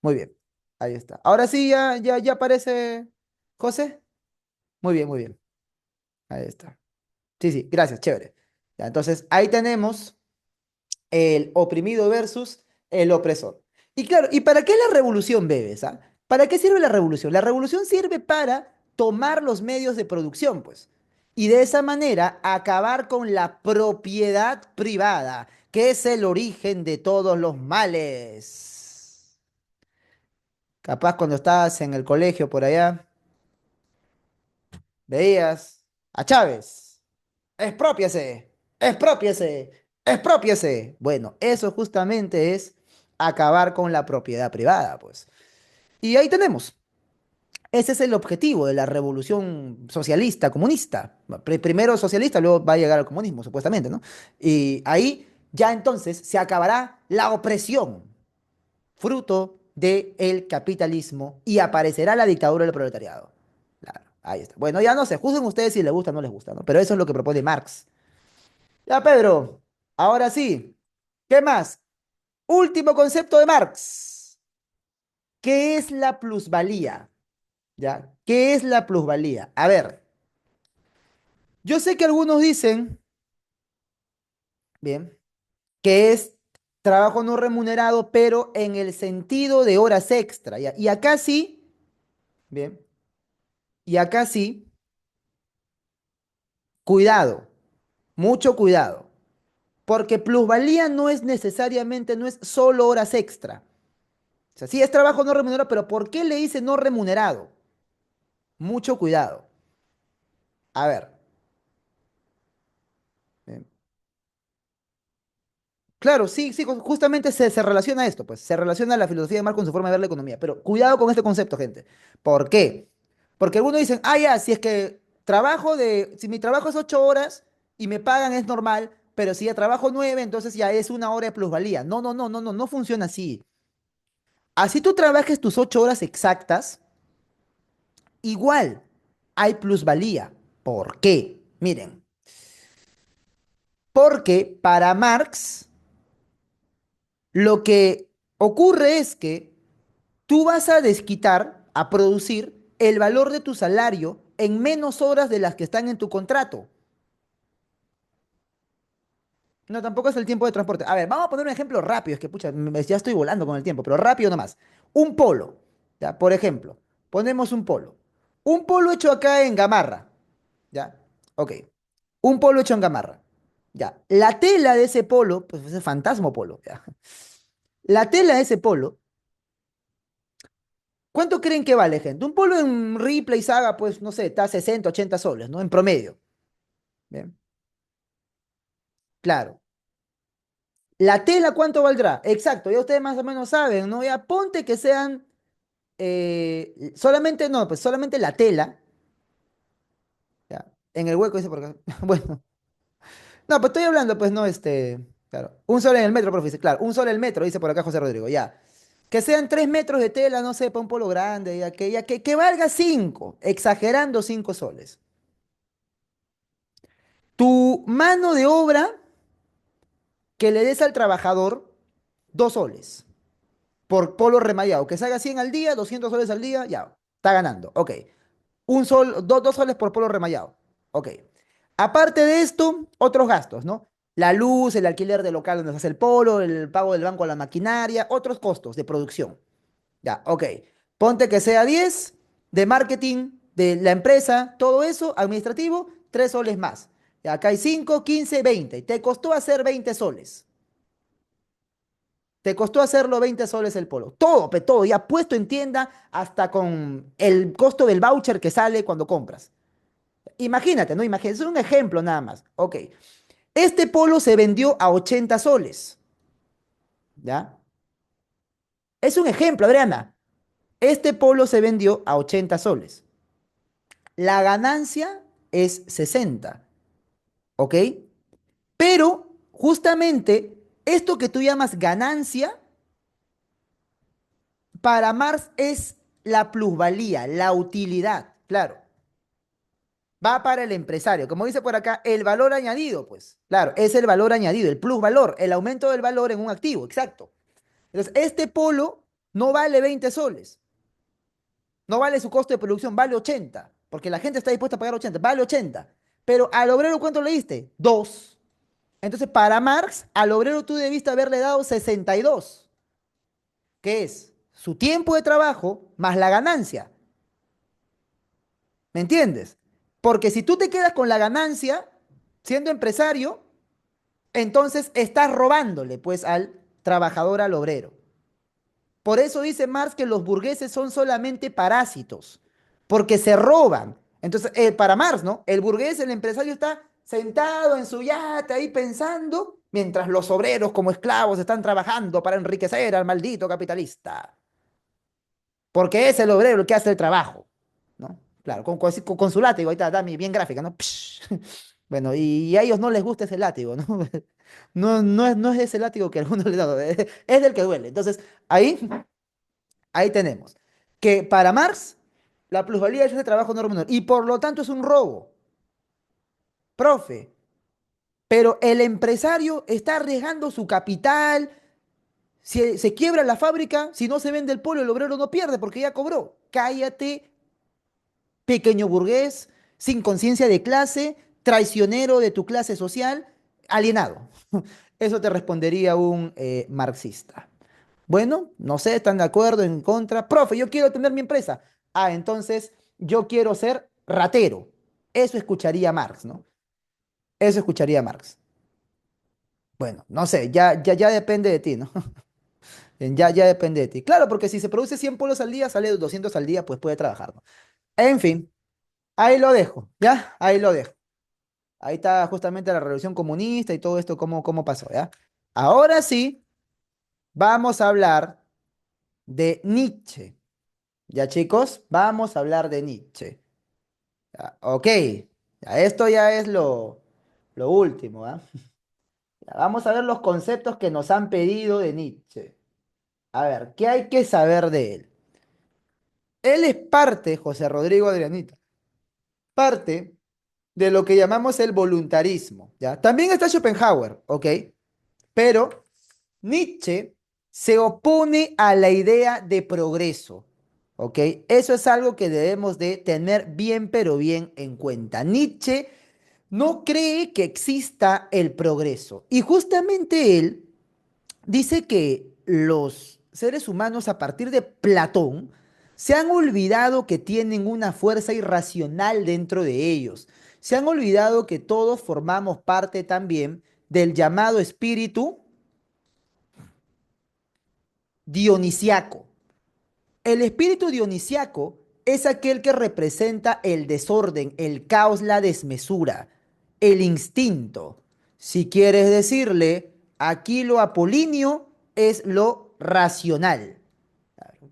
Muy bien. Ahí está. Ahora sí, ya aparece José. Muy bien, muy bien. Ahí está. Sí, sí, gracias, chévere. Ya, entonces ahí tenemos el oprimido versus el opresor. Y claro, ¿y para qué la revolución, bebes? ¿Ah? ¿Para qué sirve la revolución? La revolución sirve para tomar los medios de producción, pues. Y de esa manera acabar con la propiedad privada, que es el origen de todos los males. Capaz cuando estabas en el colegio por allá, veías a Chávez. Expropiese, expropiese, expropiese. Bueno, eso justamente es acabar con la propiedad privada, pues. Y ahí tenemos. Ese es el objetivo de la revolución socialista, comunista. Primero socialista, luego va a llegar al comunismo, supuestamente, ¿no? Y ahí ya entonces se acabará la opresión, fruto del capitalismo, y aparecerá la dictadura del proletariado. Claro, ahí está. Bueno, ya no sé, juzguen ustedes si les gusta o no les gusta, ¿no? Pero eso es lo que propone Marx. Ya, Pedro, ahora sí. ¿Qué más? Último concepto de Marx. ¿Qué es la plusvalía? ¿Ya? ¿Qué es la plusvalía? A ver, yo sé que algunos dicen, bien, que es trabajo no remunerado, pero en el sentido de horas extra, ¿ya? Y acá sí, bien, y acá sí, cuidado, mucho cuidado, porque plusvalía no es necesariamente, no es solo horas extra. O sea, sí es trabajo no remunerado, pero ¿por qué le dice no remunerado? Mucho cuidado. A ver. eh, Claro, sí, sí, justamente se relaciona a esto, pues, se relaciona la filosofía de Marx con su forma de ver la economía. Pero cuidado con este concepto, gente. ¿Por qué? Porque algunos dicen, ah, ya, si es que si mi trabajo es 8 horas y me pagan es normal, pero si ya trabajo 9, entonces ya es 1 hora de plusvalía. No, no, no, no, no, no funciona así. Así tú trabajes tus 8 horas exactas, igual hay plusvalía. ¿Por qué? Miren, porque para Marx lo que ocurre es que tú vas a desquitar, a producir el valor de tu salario en menos horas de las que están en tu contrato. No, tampoco es el tiempo de transporte. A ver, vamos a poner un ejemplo rápido, es que pucha, ya estoy volando con el tiempo, pero rápido nomás. Un polo, ¿ya? Por ejemplo, ponemos un polo. Un polo hecho acá en Gamarra, ¿ya? Ok. Un polo hecho en Gamarra, ¿ya? La tela de ese polo, pues es el fantasma polo, ¿ya? La tela de ese polo, ¿cuánto creen que vale, gente? Un polo en Ripley Saga, pues, no sé, está a 60, 80 soles, ¿no? En promedio. Bien, claro. La tela, ¿cuánto valdrá? Exacto, ya ustedes más o menos saben, ¿no? Ya ponte que sean solamente, no, pues solamente la tela, ya. En el hueco dice por acá. Bueno, no, pues estoy hablando, pues no, claro. Un sol en el metro, profe, dice, claro, un sol en el metro, dice por acá José Rodrigo, ya. Que sean 3 metros de tela, no sé, para un polo grande, que valga 5, exagerando 5 soles. Tu mano de obra que le des al trabajador 2 soles por polo remallado. Que salga 100 al día, 200 soles al día, ya, está ganando. Ok. 2 soles por polo remallado. Ok. Aparte de esto, otros gastos, ¿no? La luz, el alquiler del local donde se hace el polo, el pago del banco a la maquinaria, otros costos de producción. Ya, ok. Ponte que sea 10 de marketing de la empresa, todo eso, administrativo, 3 soles más. Y acá hay 5, 15, 20. Te costó hacer 20 soles. Te costó hacerlo 20 soles el polo. Todo, todo, ya puesto en tienda hasta con el costo del voucher que sale cuando compras. Imagínate, ¿no? Imagínate, es un ejemplo nada más. Ok. Este polo se vendió a 80 soles. ¿Ya? Es un ejemplo, Adriana. Este polo se vendió a 80 soles. La ganancia es 60. ¿Ok? Pero justamente esto que tú llamas ganancia, para Marx es la plusvalía, la utilidad. Claro. Va para el empresario. Como dice por acá, el valor añadido, pues. Claro, es el valor añadido, el plusvalor, el aumento del valor en un activo, exacto. Entonces, este polo no vale 20 soles, no vale su costo de producción, vale 80, porque la gente está dispuesta a pagar 80, vale 80. Pero al obrero, ¿cuánto le diste? 2. Entonces, para Marx, al obrero tú debiste haberle dado 62, que es su tiempo de trabajo más la ganancia. ¿Me entiendes? Porque si tú te quedas con la ganancia, siendo empresario, entonces estás robándole, pues, al trabajador, al obrero. Por eso dice Marx que los burgueses son solamente parásitos, porque se roban. Entonces, para Marx, ¿no? El burgués, el empresario está sentado en su yate ahí pensando, mientras los obreros como esclavos están trabajando para enriquecer al maldito capitalista. Porque es el obrero el que hace el trabajo, ¿no? Claro, con su látigo, ahí está, Dami, bien gráfica, ¿no? Psh. Bueno, y a ellos no les gusta ese látigo, ¿no? No es ese látigo que a algunos les da, es del que duele. Entonces, ahí tenemos que para Marx la plusvalía es ese trabajo no remunerado y por lo tanto es un robo, profe. Pero el empresario está arriesgando su capital. Si se quiebra la fábrica, si no se vende el polo, el obrero no pierde porque ya cobró. Cállate, pequeño burgués, sin conciencia de clase, traicionero de tu clase social, alienado. Eso te respondería un marxista. Bueno, no sé, ¿están de acuerdo, en contra? Profe, yo quiero tener mi empresa. Ah, entonces yo quiero ser ratero. Eso escucharía Marx, ¿no? Eso escucharía Marx. Bueno, no sé, ya depende de ti, ¿no? Ya depende de ti. Claro, porque si se produce 100 polos al día, sale 200 al día, pues puede trabajar, ¿no? En fin, ahí lo dejo, ¿ya? Ahí lo dejo. Ahí está justamente la revolución comunista y todo esto, cómo pasó, ¿ya? Ahora sí, vamos a hablar de Nietzsche. ¿Ya, chicos? Vamos a hablar de Nietzsche. Ya, ok, ya, esto ya es lo último, ¿ah? Ya, vamos a ver los conceptos que nos han pedido de Nietzsche. A ver, ¿qué hay que saber de él? Él es parte, José Rodrigo Adrianita, parte de lo que llamamos el voluntarismo, ¿ya? También está Schopenhauer, ¿ok? Pero Nietzsche se opone a la idea de progreso, ¿ok? Eso es algo que debemos de tener bien, pero bien en cuenta. Nietzsche no cree que exista el progreso y justamente él dice que los seres humanos a partir de Platón se han olvidado que tienen una fuerza irracional dentro de ellos. Se han olvidado que todos formamos parte también del llamado espíritu dionisiaco. El espíritu dionisiaco es aquel que representa el desorden, el caos, la desmesura, el instinto. Si quieres decirle, aquí lo apolíneo es lo racional.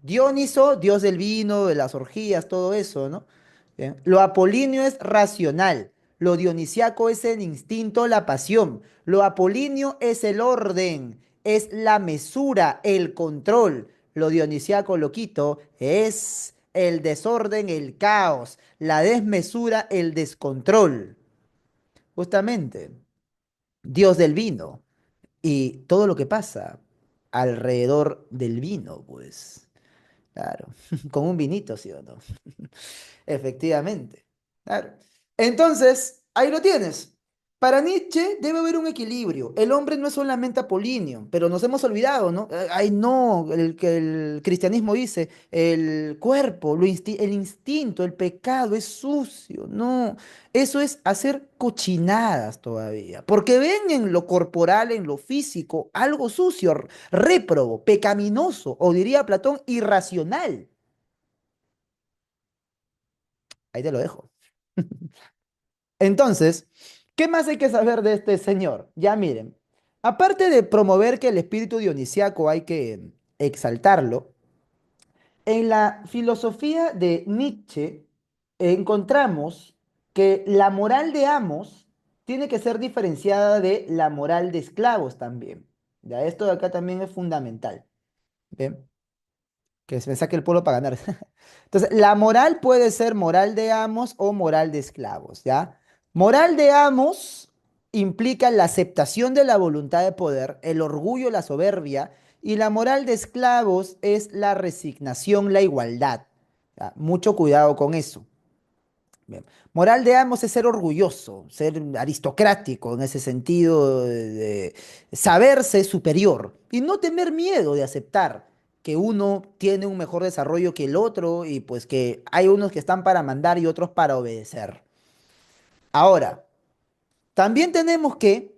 Dioniso, dios del vino, de las orgías, todo eso, ¿no? Bien. Lo apolíneo es racional. Lo dionisiaco es el instinto, la pasión. Lo apolíneo es el orden, es la mesura, el control. Lo dionisiaco, lo quito, es el desorden, el caos, la desmesura, el descontrol. Justamente, dios del vino y todo lo que pasa alrededor del vino, pues. Claro, con un vinito, ¿sí o no? Efectivamente. Claro. Entonces, ahí lo tienes. Para Nietzsche debe haber un equilibrio. El hombre no es solamente apolíneo, pero nos hemos olvidado, ¿no? Ay, no, el que el cristianismo dice, el cuerpo, el instinto, el pecado es sucio. No, eso es hacer cochinadas todavía, porque ven en lo corporal, en lo físico, algo sucio, réprobo, pecaminoso, o diría Platón, irracional. Ahí te lo dejo. Entonces, ¿qué más hay que saber de este señor? Ya miren, aparte de promover que el espíritu dionisiaco hay que exaltarlo, en la filosofía de Nietzsche encontramos que la moral de amos tiene que ser diferenciada de la moral de esclavos también. Ya, esto de acá también es fundamental. ¿Bien? Que se me saque el pueblo para ganar. Entonces, la moral puede ser moral de amos o moral de esclavos, ¿ya? Moral de amos implica la aceptación de la voluntad de poder, el orgullo, la soberbia, y la moral de esclavos es la resignación, la igualdad. ¿Ya? Mucho cuidado con eso. Bien. Moral de amos es ser orgulloso, ser aristocrático en ese sentido de saberse superior y no tener miedo de aceptar que uno tiene un mejor desarrollo que el otro y pues que hay unos que están para mandar y otros para obedecer. Ahora, también tenemos que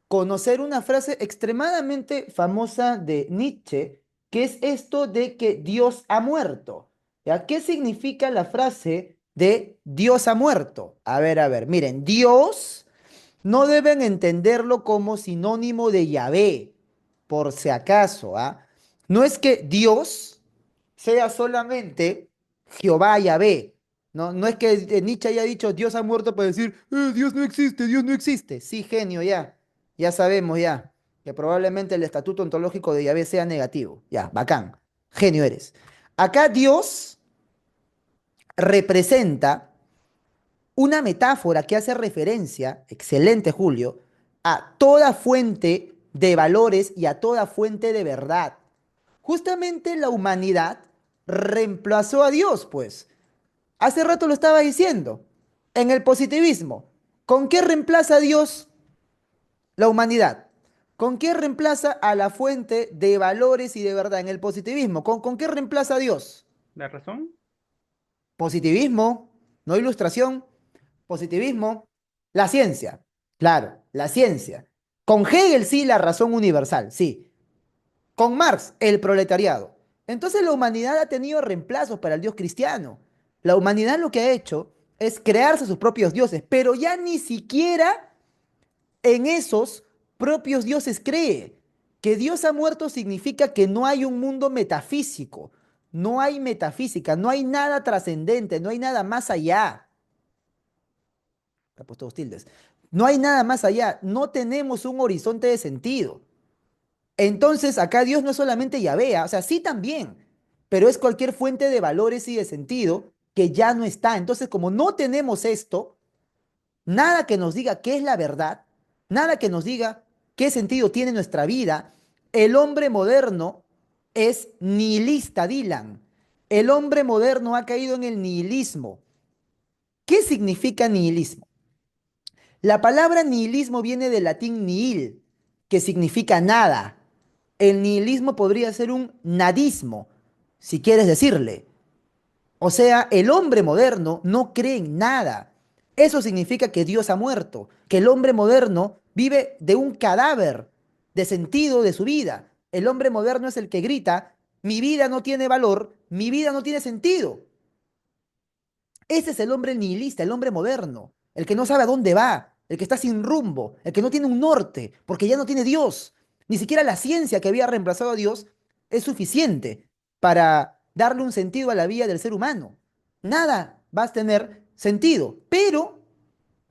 conocer una frase extremadamente famosa de Nietzsche, que es esto de que Dios ha muerto. ¿Ya? ¿Qué significa la frase de Dios ha muerto? A ver, miren, Dios no deben entenderlo como sinónimo de Yahvé, por si acaso, ¿ah? No es que Dios sea solamente Jehová Yahvé. No, no es que Nietzsche haya dicho Dios ha muerto para decir Dios no existe, Dios no existe. Sí, genio, ya. Ya sabemos ya que probablemente el estatuto ontológico de Yahvé sea negativo. Ya, bacán. Genio eres. Acá Dios representa una metáfora que hace referencia, excelente Julio, a toda fuente de valores y a toda fuente de verdad. Justamente la humanidad reemplazó a Dios, pues. Hace rato lo estaba diciendo. En el positivismo, ¿con qué reemplaza a Dios la humanidad? ¿Con qué reemplaza a la fuente de valores y de verdad en el positivismo? ¿Con qué reemplaza a Dios? ¿La razón? Positivismo, no ilustración, positivismo, la ciencia. Claro, la ciencia. Con Hegel sí, la razón universal, sí. Con Marx, el proletariado. Entonces la humanidad ha tenido reemplazos para el Dios cristiano. La humanidad lo que ha hecho es crearse sus propios dioses, pero ya ni siquiera en esos propios dioses cree. Que Dios ha muerto significa que no hay un mundo metafísico, no hay metafísica, no hay nada trascendente, no hay nada más allá. Ha puesto dos tildes. No hay nada más allá, no tenemos un horizonte de sentido. Entonces, acá Dios no es solamente Yahvé, o sea, sí también, pero es cualquier fuente de valores y de sentido que ya no está. Entonces, como no tenemos esto, nada que nos diga qué es la verdad, nada que nos diga qué sentido tiene nuestra vida, el hombre moderno es nihilista, Dylan. El hombre moderno ha caído en el nihilismo. ¿Qué significa nihilismo? La palabra nihilismo viene del latín nihil, que significa nada. El nihilismo podría ser un nadismo, si quieres decirle. O sea, el hombre moderno no cree en nada. Eso significa que Dios ha muerto, que el hombre moderno vive de un cadáver de sentido de su vida. El hombre moderno es el que grita, mi vida no tiene valor, mi vida no tiene sentido. Ese es el hombre nihilista, el hombre moderno, el que no sabe a dónde va, el que está sin rumbo, el que no tiene un norte, porque ya no tiene Dios. Ni siquiera la ciencia que había reemplazado a Dios es suficiente para darle un sentido a la vida del ser humano. Nada va a tener sentido, pero,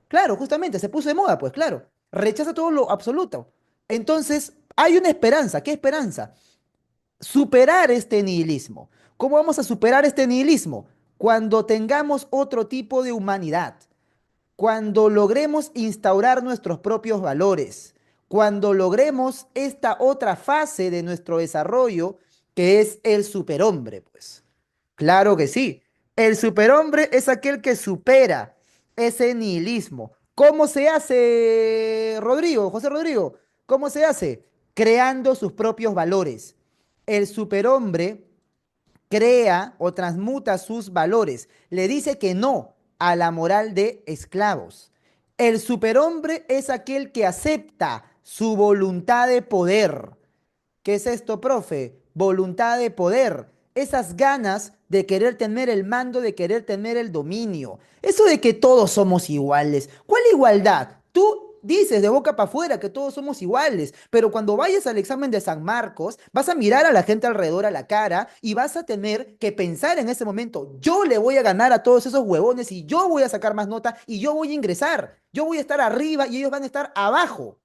claro, justamente se puso de moda, pues claro, rechaza todo lo absoluto. Entonces, hay una esperanza. ¿Qué esperanza? Superar este nihilismo. ¿Cómo vamos a superar este nihilismo? Cuando tengamos otro tipo de humanidad, cuando logremos instaurar nuestros propios valores, cuando logremos esta otra fase de nuestro desarrollo, que es el superhombre, pues. Claro que sí. El superhombre es aquel que supera ese nihilismo. ¿Cómo se hace, Rodrigo, José Rodrigo? ¿Cómo se hace? Creando sus propios valores. El superhombre crea o transmuta sus valores. Le dice que no a la moral de esclavos. El superhombre es aquel que acepta su voluntad de poder. ¿Qué es esto, profe? Voluntad de poder. Esas ganas de querer tener el mando, de querer tener el dominio. Eso de que todos somos iguales. ¿Cuál igualdad? Tú dices de boca para afuera que todos somos iguales, pero cuando vayas al examen de San Marcos, vas a mirar a la gente alrededor a la cara y vas a tener que pensar en ese momento, yo le voy a ganar a todos esos huevones y yo voy a sacar más nota y yo voy a ingresar. Yo voy a estar arriba y ellos van a estar abajo.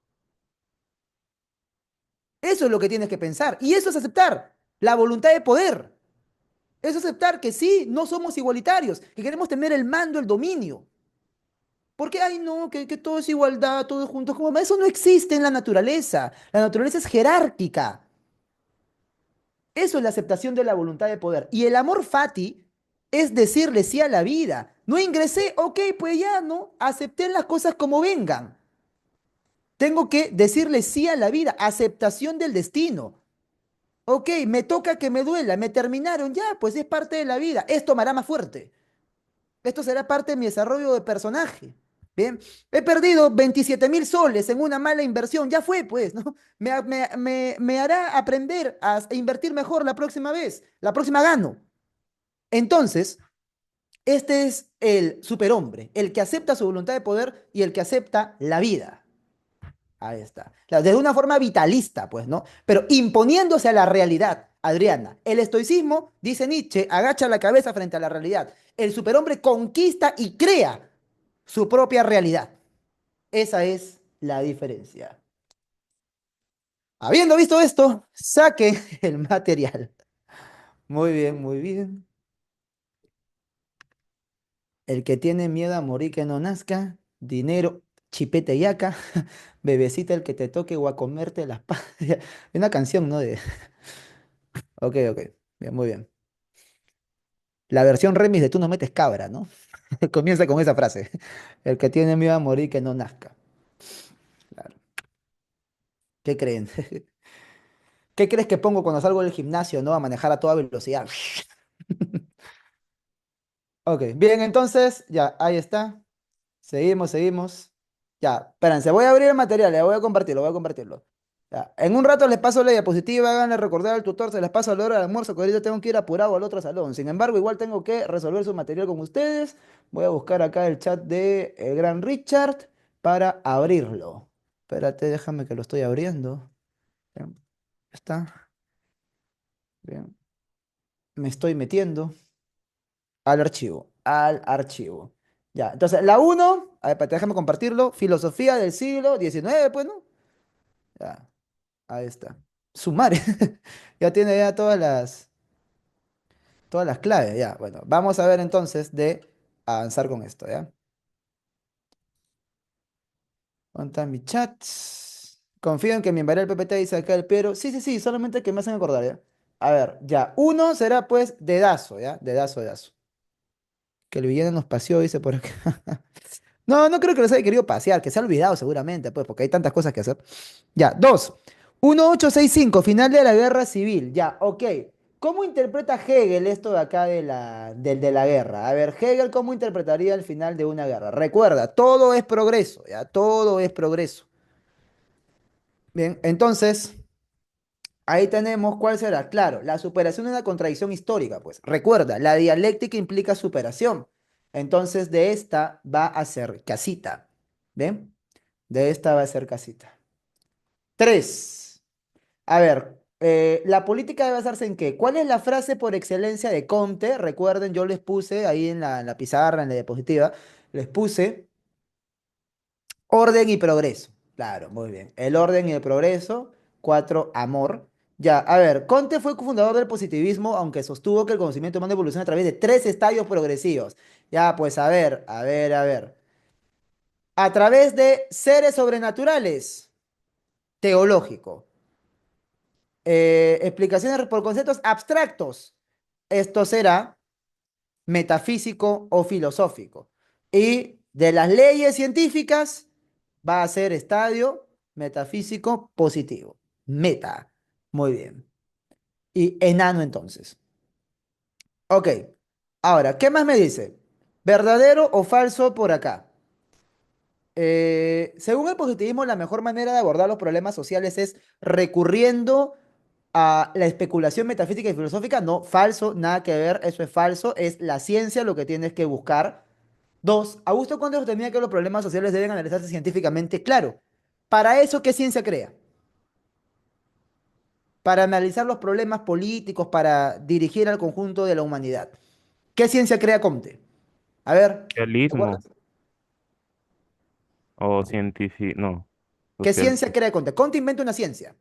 Eso es lo que tienes que pensar. Y eso es aceptar la voluntad de poder. Es aceptar que sí, no somos igualitarios, que queremos tener el mando, el dominio. Porque, ay, no, que todo es igualdad, todos juntos. Como, eso no existe en la naturaleza. La naturaleza es jerárquica. Eso es la aceptación de la voluntad de poder. Y el amor fati es decirle sí a la vida. No ingresé, ok, pues ya no, acepté las cosas como vengan. Tengo que decirle sí a la vida, aceptación del destino. Ok, me toca que me duela, me terminaron, ya, pues es parte de la vida. Esto me hará más fuerte. Esto será parte de mi desarrollo de personaje. Bien, he perdido 27.000 soles en una mala inversión, ya fue, pues, ¿no? Me hará aprender a invertir mejor la próxima vez, la próxima gano. Entonces, este es el superhombre, el que acepta su voluntad de poder y el que acepta la vida. Ahí está. Claro, desde una forma vitalista, pues, ¿no? Pero imponiéndose a la realidad, Adriana. El estoicismo, dice Nietzsche, agacha la cabeza frente a la realidad. El superhombre conquista y crea su propia realidad. Esa es la diferencia. Habiendo visto esto, saque el material. Muy bien, muy bien. El que tiene miedo a morir que no nazca, dinero, chipete y yaca, bebecita el que te toque o a comerte las patas. Una canción, ¿no? Ok, ok. Bien, muy bien. La versión remix de Tú no metes cabra, ¿no? Comienza con esa frase. El que tiene miedo a morir, que no nazca. Claro. ¿Qué creen? ¿Qué crees que pongo cuando salgo del gimnasio, no? A manejar a toda velocidad. Ok, bien, entonces, ya, ahí está. Seguimos, seguimos. Ya, espérense, voy a abrir el material, ya voy a compartirlo, voy a compartirlo. Ya, en un rato les paso la diapositiva, háganle recordar al tutor, se las paso a la hora del almuerzo, que ahorita tengo que ir apurado al otro salón. Sin embargo, igual tengo que resolver su material con ustedes. Voy a buscar acá el chat de el gran Richard para abrirlo. Espérate, déjame que lo estoy abriendo. Bien, está. Bien. Me estoy metiendo al archivo. Al archivo. Ya, entonces la uno, a ver, espérate, déjame compartirlo. Filosofía del siglo XIX, pues, ¿no? Ya, ahí está. Sumar. Ya tiene ya todas las claves, ya. Bueno, vamos a ver entonces de avanzar con esto, ¿ya? ¿Dónde está mi chat? Confío en que me enviará el PPT, dice acá el Piero. Sí, sí, sí, solamente que me hacen acordar, ¿ya? A ver, ya. Uno será pues dedazo, ¿ya? Dedazo, dedazo. Que el villano nos paseó, dice por acá. No, no creo que los haya querido pasear, que se ha olvidado seguramente, pues, porque hay tantas cosas que hacer. Ya, dos. 1865, final de la guerra civil. Ya, ok. ¿Cómo interpreta Hegel esto de acá de la guerra? A ver, Hegel, ¿cómo interpretaría el final de una guerra? Recuerda, todo es progreso, ya, todo es progreso. Bien, entonces, ahí tenemos cuál será. Claro, la superación de una contradicción histórica, pues. Recuerda, la dialéctica implica superación. Entonces, de esta va a ser casita. ¿Bien? De esta va a ser casita. Tres. A ver, la política debe basarse en qué. ¿Cuál es la frase por excelencia de Comte? Recuerden, yo les puse ahí en la pizarra, en la diapositiva, les puse orden y progreso. Claro, muy bien. El orden y el progreso. Cuatro, amor. Ya, a ver, Comte fue cofundador del positivismo, aunque sostuvo que el conocimiento humano evoluciona a través de tres estadios progresivos. Ya, pues a ver, a ver, a ver. A través de seres sobrenaturales, teológico. Explicaciones por conceptos abstractos. Esto será metafísico o filosófico. Y de las leyes científicas va a ser estadio metafísico positivo. Meta. Muy bien. Y enano entonces. Ok. Ahora, ¿qué más me dice? ¿Verdadero o falso por acá? Según el positivismo, la mejor manera de abordar los problemas sociales es recurriendo a la especulación metafísica y filosófica. No, falso, nada que ver, eso es falso, es la ciencia lo que tienes que buscar. Dos, Augusto Conte sostenía que los problemas sociales deben analizarse científicamente. Claro, para eso, ¿qué ciencia crea? Para analizar los problemas políticos, para dirigir al conjunto de la humanidad. ¿Qué ciencia crea Comte? A ver, Socialismo ¿recuerdas? o científico, no, ¿Qué ciencia socialismo. crea Comte? Comte inventa una ciencia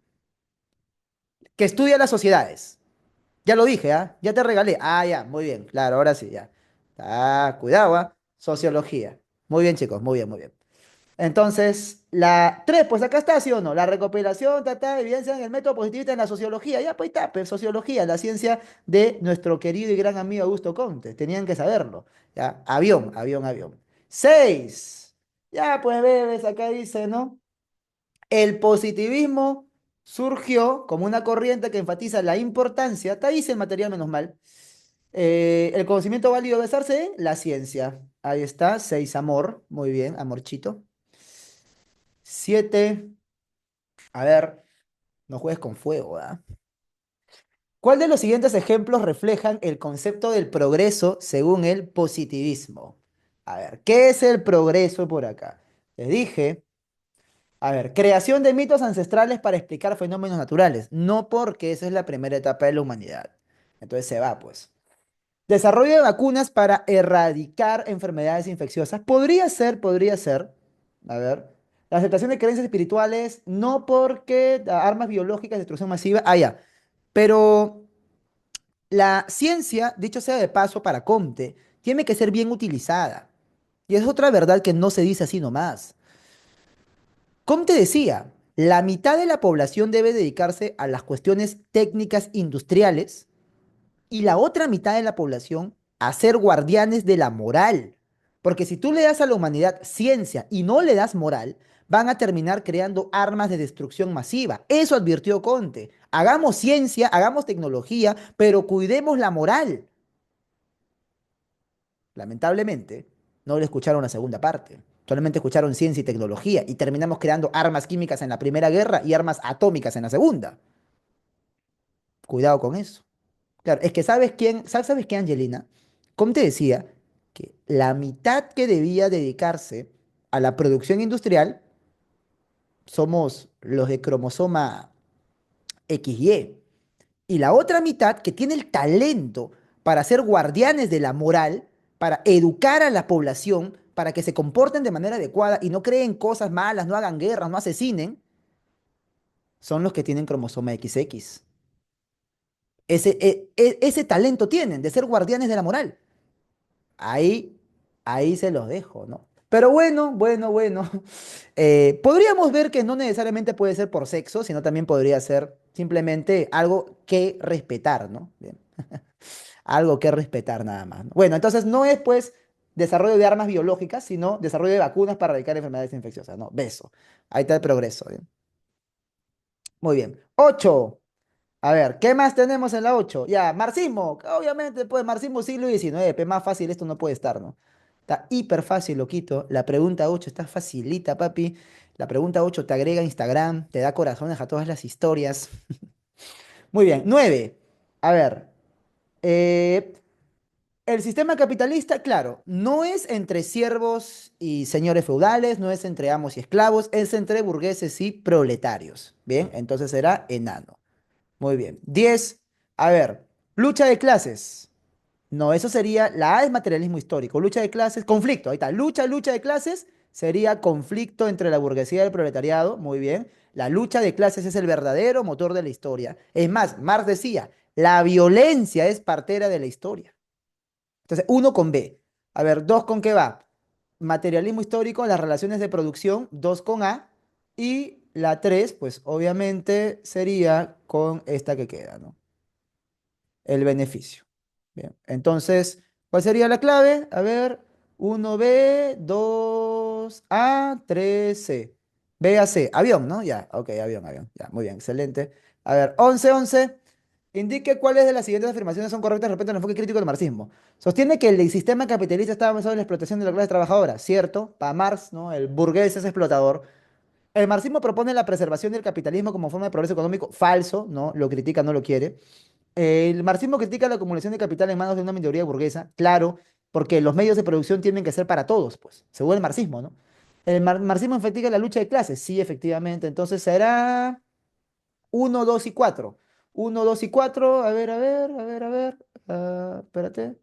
que estudia las sociedades. Ya lo dije, ¿ah? Ya te regalé. Ah, ya, muy bien. Claro, ahora sí, ya. Ah, cuidado, ¿ah? Sociología. Muy bien, chicos, muy bien, muy bien. Entonces, la 3 pues acá está, ¿sí o no? La recopilación, evidencia en el método positivista en la sociología. Ya, pues está, pues, sociología, la ciencia de nuestro querido y gran amigo Augusto Comte. Tenían que saberlo. Ya, avión, avión, avión. 6. Ya, pues bebes, acá dice, ¿no? El positivismo surgió como una corriente que enfatiza la importancia, está dice el material menos mal, el conocimiento válido debe basarse en la ciencia. Ahí está, 6 amor, muy bien, amorchito. 7, a ver, no juegues con fuego, ¿ah? ¿Cuál de los siguientes ejemplos reflejan el concepto del progreso según el positivismo? A ver, ¿qué es el progreso por acá? Les dije. A ver, creación de mitos ancestrales para explicar fenómenos naturales. No porque esa es la primera etapa de la humanidad. Entonces se va, pues. Desarrollo de vacunas para erradicar enfermedades infecciosas. Podría ser, podría ser. A ver. La aceptación de creencias espirituales, no porque armas biológicas, destrucción masiva. Ah, ya. Pero la ciencia, dicho sea de paso para Comte, tiene que ser bien utilizada. Y es otra verdad que no se dice así nomás. Comte decía, la mitad de la población debe dedicarse a las cuestiones técnicas industriales y la otra mitad de la población a ser guardianes de la moral. Porque si tú le das a la humanidad ciencia y no le das moral, van a terminar creando armas de destrucción masiva. Eso advirtió Comte. Hagamos ciencia, hagamos tecnología, pero cuidemos la moral. Lamentablemente, no le escucharon la segunda parte. Solamente escucharon ciencia y tecnología y terminamos creando armas químicas en la Primera Guerra y armas atómicas en la Segunda. Cuidado con eso. Claro, es que ¿sabes qué, Angelina? Como te decía, que la mitad que debía dedicarse a la producción industrial somos los de cromosoma XY. Y la otra mitad que tiene el talento para ser guardianes de la moral, para educar a la población, para que se comporten de manera adecuada y no creen cosas malas, no hagan guerras, no asesinen, son los que tienen cromosoma XX. Ese talento tienen de ser guardianes de la moral. Ahí, ahí se los dejo, ¿no? Pero bueno, bueno, bueno. Podríamos ver que no necesariamente puede ser por sexo, sino también podría ser simplemente algo que respetar, ¿no? Bien. Algo que respetar nada más, ¿no? Bueno, entonces no es pues desarrollo de armas biológicas, sino desarrollo de vacunas para erradicar enfermedades infecciosas, ¿no? Beso. Ahí está el progreso, ¿bien? Muy bien. 8. A ver, ¿qué más tenemos en la 8? Ya, marxismo. Obviamente, pues marxismo siglo XIX. Más fácil esto no puede estar, ¿no? Está hiper fácil, loquito. La pregunta 8 está facilita, papi. La pregunta 8 te agrega Instagram, te da corazones a todas las historias. Muy bien. 9. A ver. eh, el sistema capitalista, claro, no es entre siervos y señores feudales, no es entre amos y esclavos, es entre burgueses y proletarios. Bien, entonces será enano. Muy bien. 10. A ver, lucha de clases. No, eso sería, la A es materialismo histórico. Lucha de clases, conflicto. Ahí está. Lucha de clases sería conflicto entre la burguesía y el proletariado. Muy bien. La lucha de clases es el verdadero motor de la historia. Es más, Marx decía, la violencia es partera de la historia. Entonces, uno con B. A ver, dos con qué va. Materialismo histórico, las relaciones de producción, dos con A. Y la tres, pues obviamente sería con esta que queda, ¿no? El beneficio. Bien, entonces, ¿cuál sería la clave? A ver, uno b 2 a 3 c. B a C, avión, ¿no? Ya, ok, avión, avión. Ya, muy bien, excelente. A ver, 11 indique cuáles de las siguientes afirmaciones son correctas respecto al enfoque crítico del marxismo. Sostiene que el sistema capitalista estaba basado en la explotación de la clase trabajadora, ¿cierto? Para Marx, ¿no? El burgués es explotador. El marxismo propone la preservación del capitalismo como forma de progreso económico, falso, ¿no? Lo critica, no lo quiere. El marxismo critica la acumulación de capital en manos de una minoría burguesa, claro, porque los medios de producción tienen que ser para todos, pues, según el marxismo, ¿no? El marxismo critica la lucha de clases, sí, efectivamente, entonces será uno 2 y 4. Uno 2 y 4. A ver, a ver, a ver, a ver. Espérate.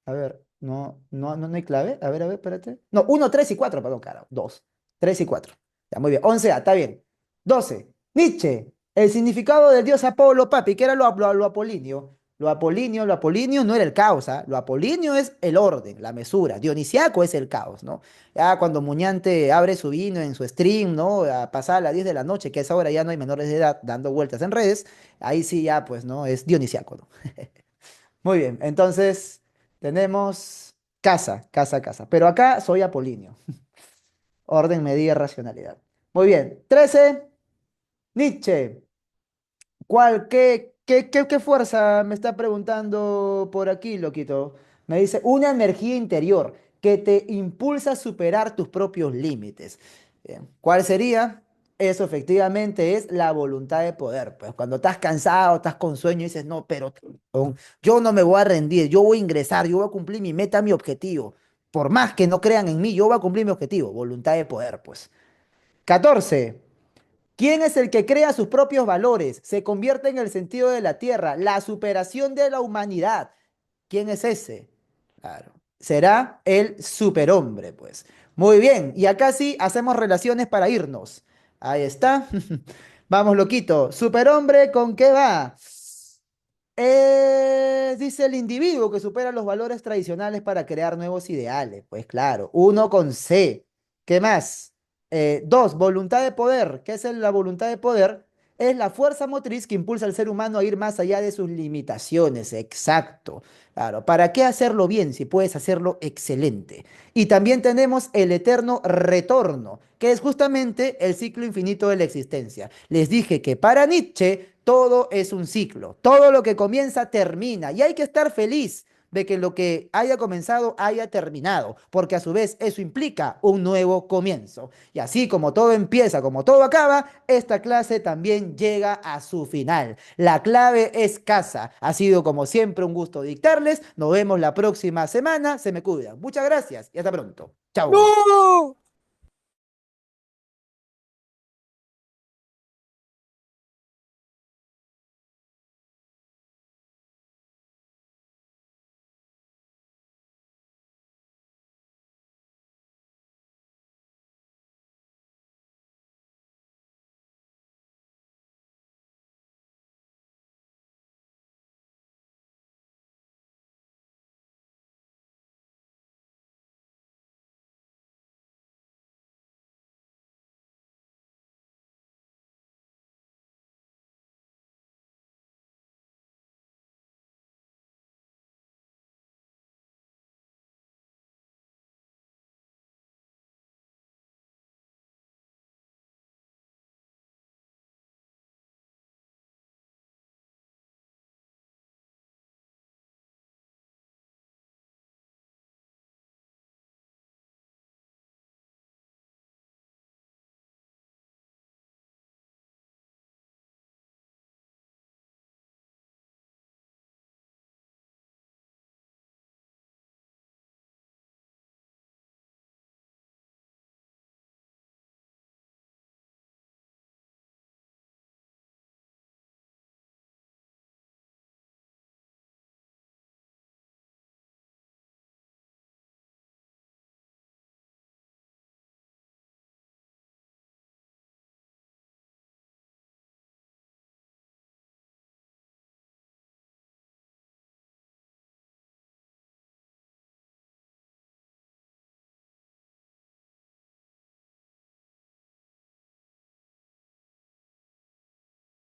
A ver, no, no, no, no hay clave. A ver, espérate. No, uno 3 y 4, perdón, cara. 2 3 y 4. Ya, muy bien. 11A, está bien. 12. Nietzsche. El significado del dios Apolo, papi, que era lo apolíneo. Lo apolíneo no era el caos, ¿ah? Lo apolíneo es el orden, la mesura. Dionisiaco es el caos, ¿no? Ya cuando Muñante abre su vino en su stream, ¿no? A pasar a las 10 de la noche, que a esa hora ya no hay menores de edad dando vueltas en redes, ahí sí ya, pues, ¿no? Es dionisiaco, ¿no? Muy bien, entonces tenemos casa. Pero acá soy apolíneo. Orden, medida, racionalidad. Muy bien. 13. Nietzsche. ¿Qué fuerza me está preguntando por aquí, loquito? Me dice, una energía interior que te impulsa a superar tus propios límites. Bien, ¿cuál sería? Eso efectivamente es la voluntad de poder. Pues cuando estás cansado, estás con sueño y dices, no, pero yo no me voy a rendir, yo voy a ingresar, yo voy a cumplir mi meta, mi objetivo. Por más que no crean en mí, yo voy a cumplir mi objetivo. Voluntad de poder, pues. 14. ¿Quién es el que crea sus propios valores? Se convierte en el sentido de la tierra, la superación de la humanidad. ¿Quién es ese? Claro. Será el superhombre, pues. Muy bien. Y acá sí hacemos relaciones para irnos. Ahí está. Vamos, loquito. Superhombre, ¿con qué va? Dice el individuo que supera los valores tradicionales para crear nuevos ideales. Pues claro, uno con C. ¿Qué más? Dos, voluntad de poder. ¿Qué es la voluntad de poder? Es la fuerza motriz que impulsa al ser humano a ir más allá de sus limitaciones. Exacto. Claro, ¿para qué hacerlo bien si puedes hacerlo excelente? Y también tenemos el eterno retorno, que es justamente el ciclo infinito de la existencia. Les dije que para Nietzsche todo es un ciclo, todo lo que comienza termina y hay que estar feliz. de que lo que haya comenzado haya terminado, porque a su vez eso implica un nuevo comienzo. Y así como todo empieza, como todo acaba, esta clase también llega a su final. La clave es casa. Ha sido como siempre un gusto dictarles. Nos vemos la próxima semana. Se me cuidan. Muchas gracias y hasta pronto. Chao. ¡No!